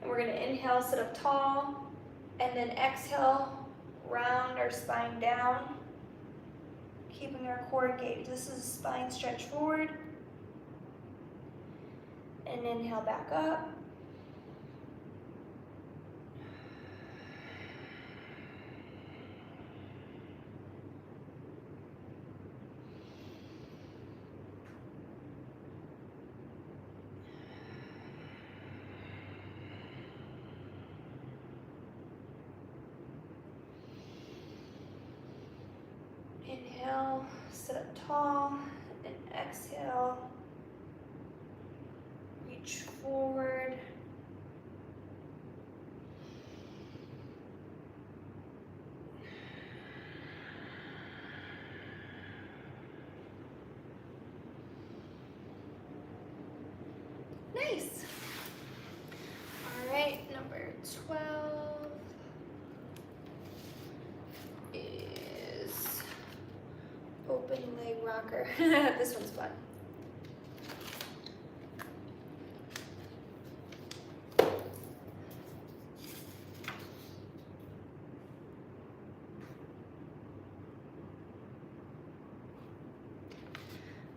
And we're gonna inhale, sit up tall, and then exhale, round our spine down, keeping our core engaged. This is a spine stretch forward. And inhale back up. Inhale, sit up tall, and exhale, reach forward. Nice. All right, number 12 is open leg rocker. This one's fun.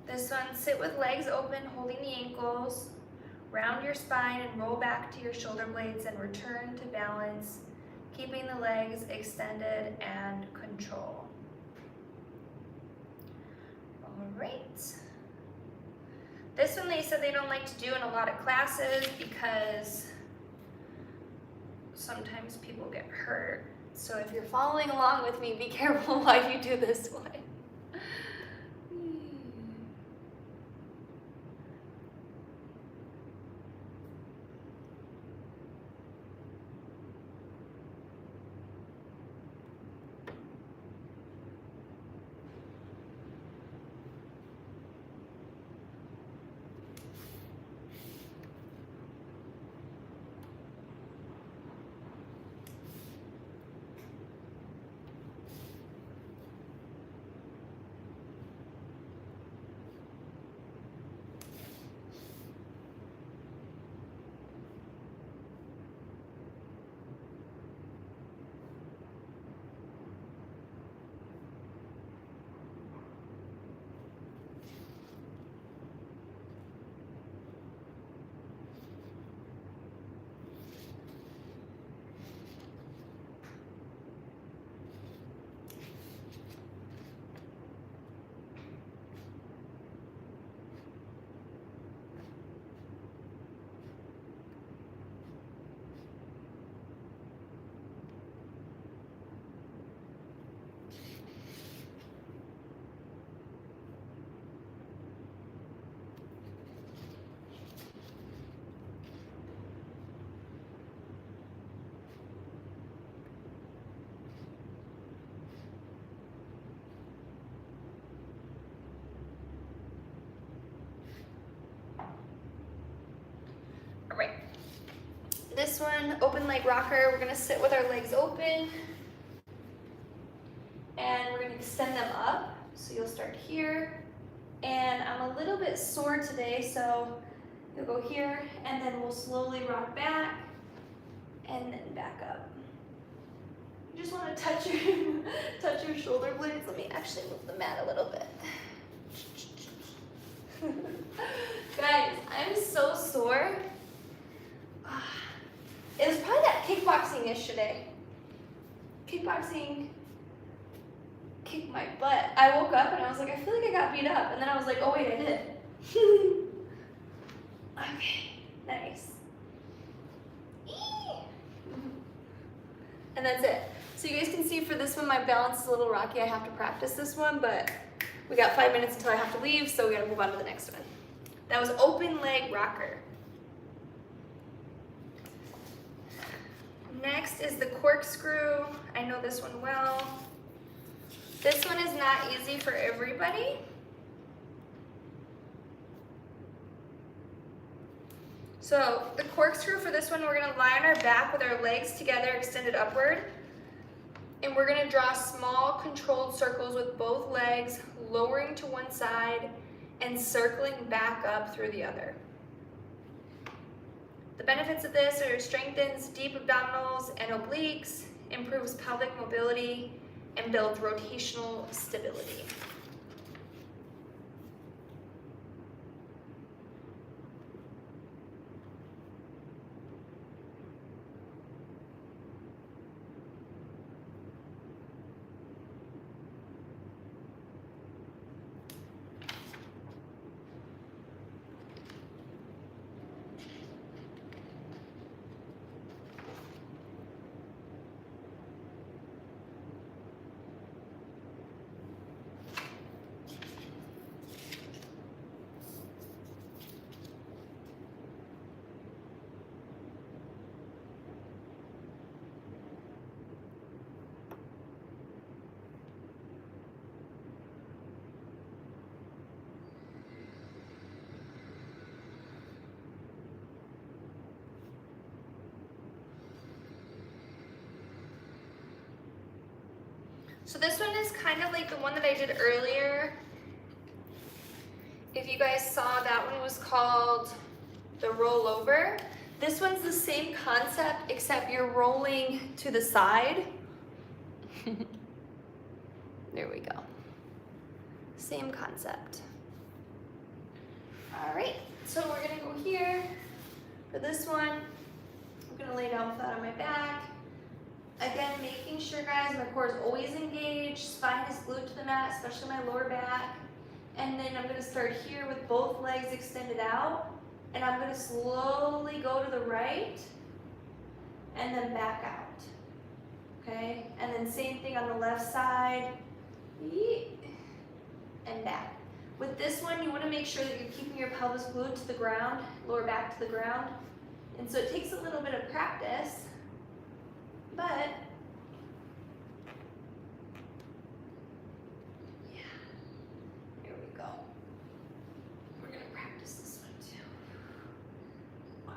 This one, sit with legs open, holding the ankles. Round your spine and roll back to your shoulder blades and return to balance, keeping the legs extended and control. All right. This one they said they don't like to do in a lot of classes because sometimes people get hurt. So if you're following along with me, be careful while you do this one. All right, this one, open leg rocker. We're gonna sit with our legs open and we're gonna extend them up. So you'll start here, and I'm a little bit sore today, so you'll go here and then we'll slowly rock back and then back up. You just wanna touch your shoulder blades. Let me actually move the mat a little bit. Guys, I'm so sore. It was probably that kickboxing yesterday. Kickboxing kicked my butt. I woke up and I was like, I feel like I got beat up. And then I was like, oh wait, I did. Okay, nice. And that's it. So you guys can see for this one, my balance is a little rocky. I have to practice this one, but we got 5 minutes until I have to leave, so we gotta move on to the next one. That was open leg rocker. Next is the corkscrew. I know this one well. This one is not easy for everybody. So the corkscrew for this one, we're gonna lie on our back with our legs together, extended upward. And we're gonna draw small controlled circles with both legs, lowering to one side and circling back up through the other. The benefits of this are strengthens deep abdominals and obliques, improves pelvic mobility, and builds rotational stability. So this one is kind of like the one that I did earlier. If you guys saw, that one was called the rollover. This one's the same concept, except you're rolling to the side. There we go. Same concept. All right, so we're gonna go here. For this one, I'm gonna lay down flat on my back. Again, making sure, guys, my core is always engaged, spine is glued to the mat, especially my lower back. And then I'm gonna start here with both legs extended out, and I'm gonna slowly go to the right, and then back out, okay? And then same thing on the left side, and back. With this one, you wanna make sure that you're keeping your pelvis glued to the ground, lower back to the ground. And so it takes a little bit of practice, but yeah, here we go. We're gonna practice this one too. All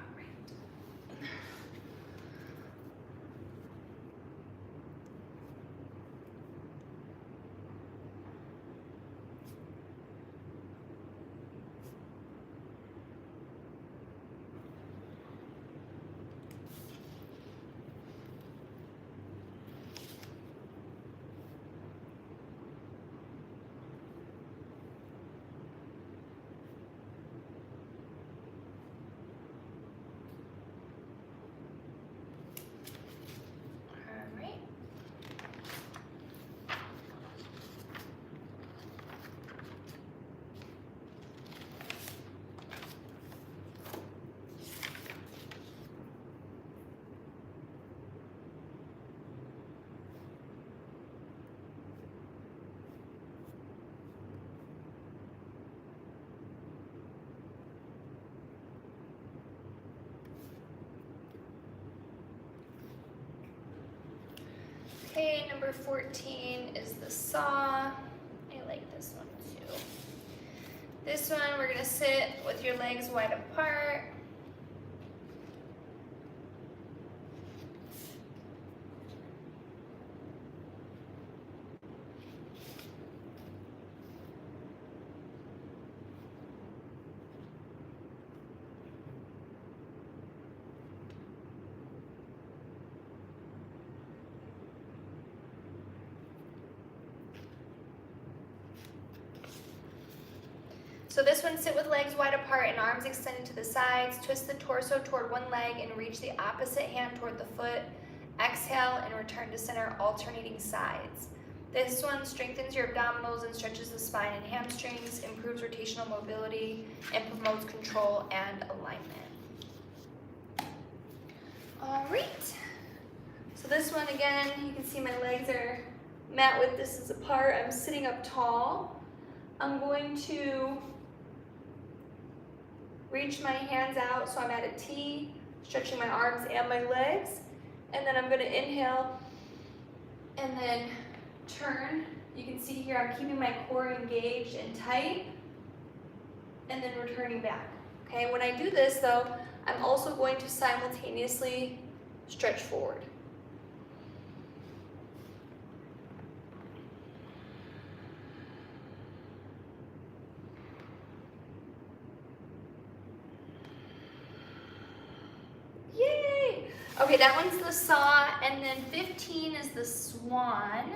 right. Okay, number 14 is the saw. I like this one too. This one, we're gonna sit with your legs wide apart. So this one, sit with legs wide apart and arms extended to the sides. Twist the torso toward one leg and reach the opposite hand toward the foot. Exhale and return to center, alternating sides. This one strengthens your abdominals and stretches the spine and hamstrings, improves rotational mobility, and promotes control and alignment. All right. So this one, again, you can see my legs are mat width distance apart. I'm sitting up tall. I'm going to reach my hands out so I'm at a T, stretching my arms and my legs. And then I'm gonna inhale and then turn. You can see here I'm keeping my core engaged and tight, and then returning back. Okay, when I do this though, I'm also going to simultaneously stretch forward. Yay! Okay, that one's the saw, and then 15 is the swan.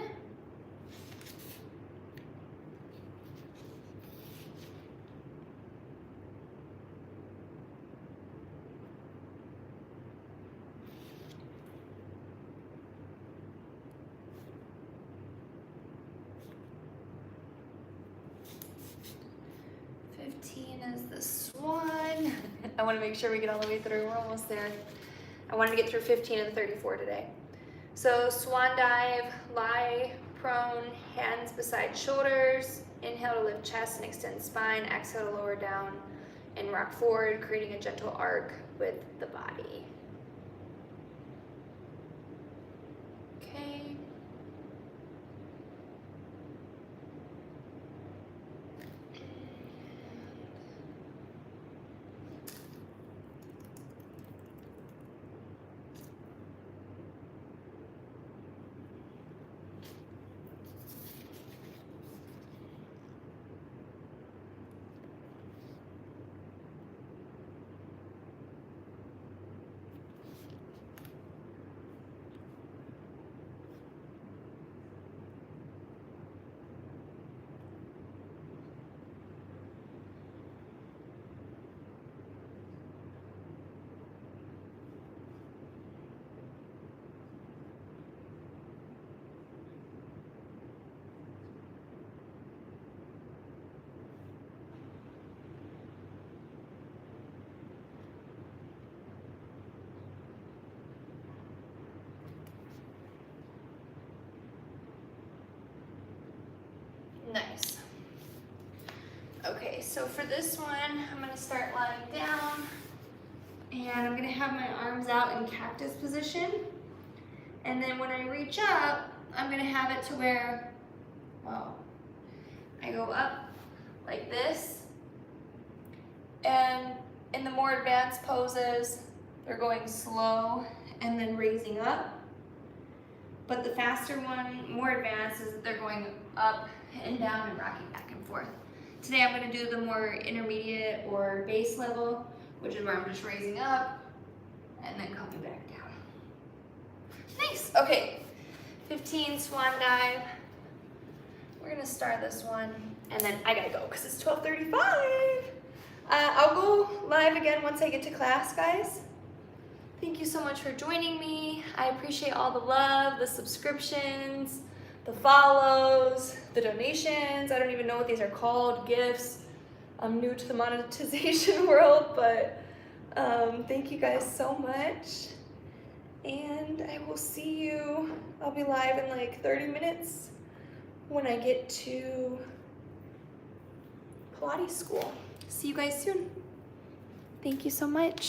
Is the swan. I want to make sure we get all the way through. We're almost there. I wanted to get through 15 and 34 today. So swan dive, lie prone, hands beside shoulders. Inhale to lift chest and extend spine. Exhale to lower down and rock forward, creating a gentle arc with the body. Okay. Nice. Okay, so for this one, I'm gonna start lying down, and I'm gonna have my arms out in cactus position. And then when I reach up, I'm gonna have it to where, I go up like this. And in the more advanced poses, they're going slow and then raising up. But the faster one, more advanced, is that they're going up and down and rocking back and forth. Today I'm going to do the more intermediate or base level, which is where I'm just raising up and then coming back down. Nice. Okay, 15 swan dive. We're going to start this one, and then I got to go because it's 12:35. I'll go live again once I get to class, guys. Thank you so much for joining me. I appreciate all the love, the subscriptions, the follows, the donations. I don't even know what these are called, gifts. I'm new to the monetization world, but thank you guys so much. And I will see you, I'll be live in like 30 minutes when I get to Pilates school. See you guys soon. Thank you so much.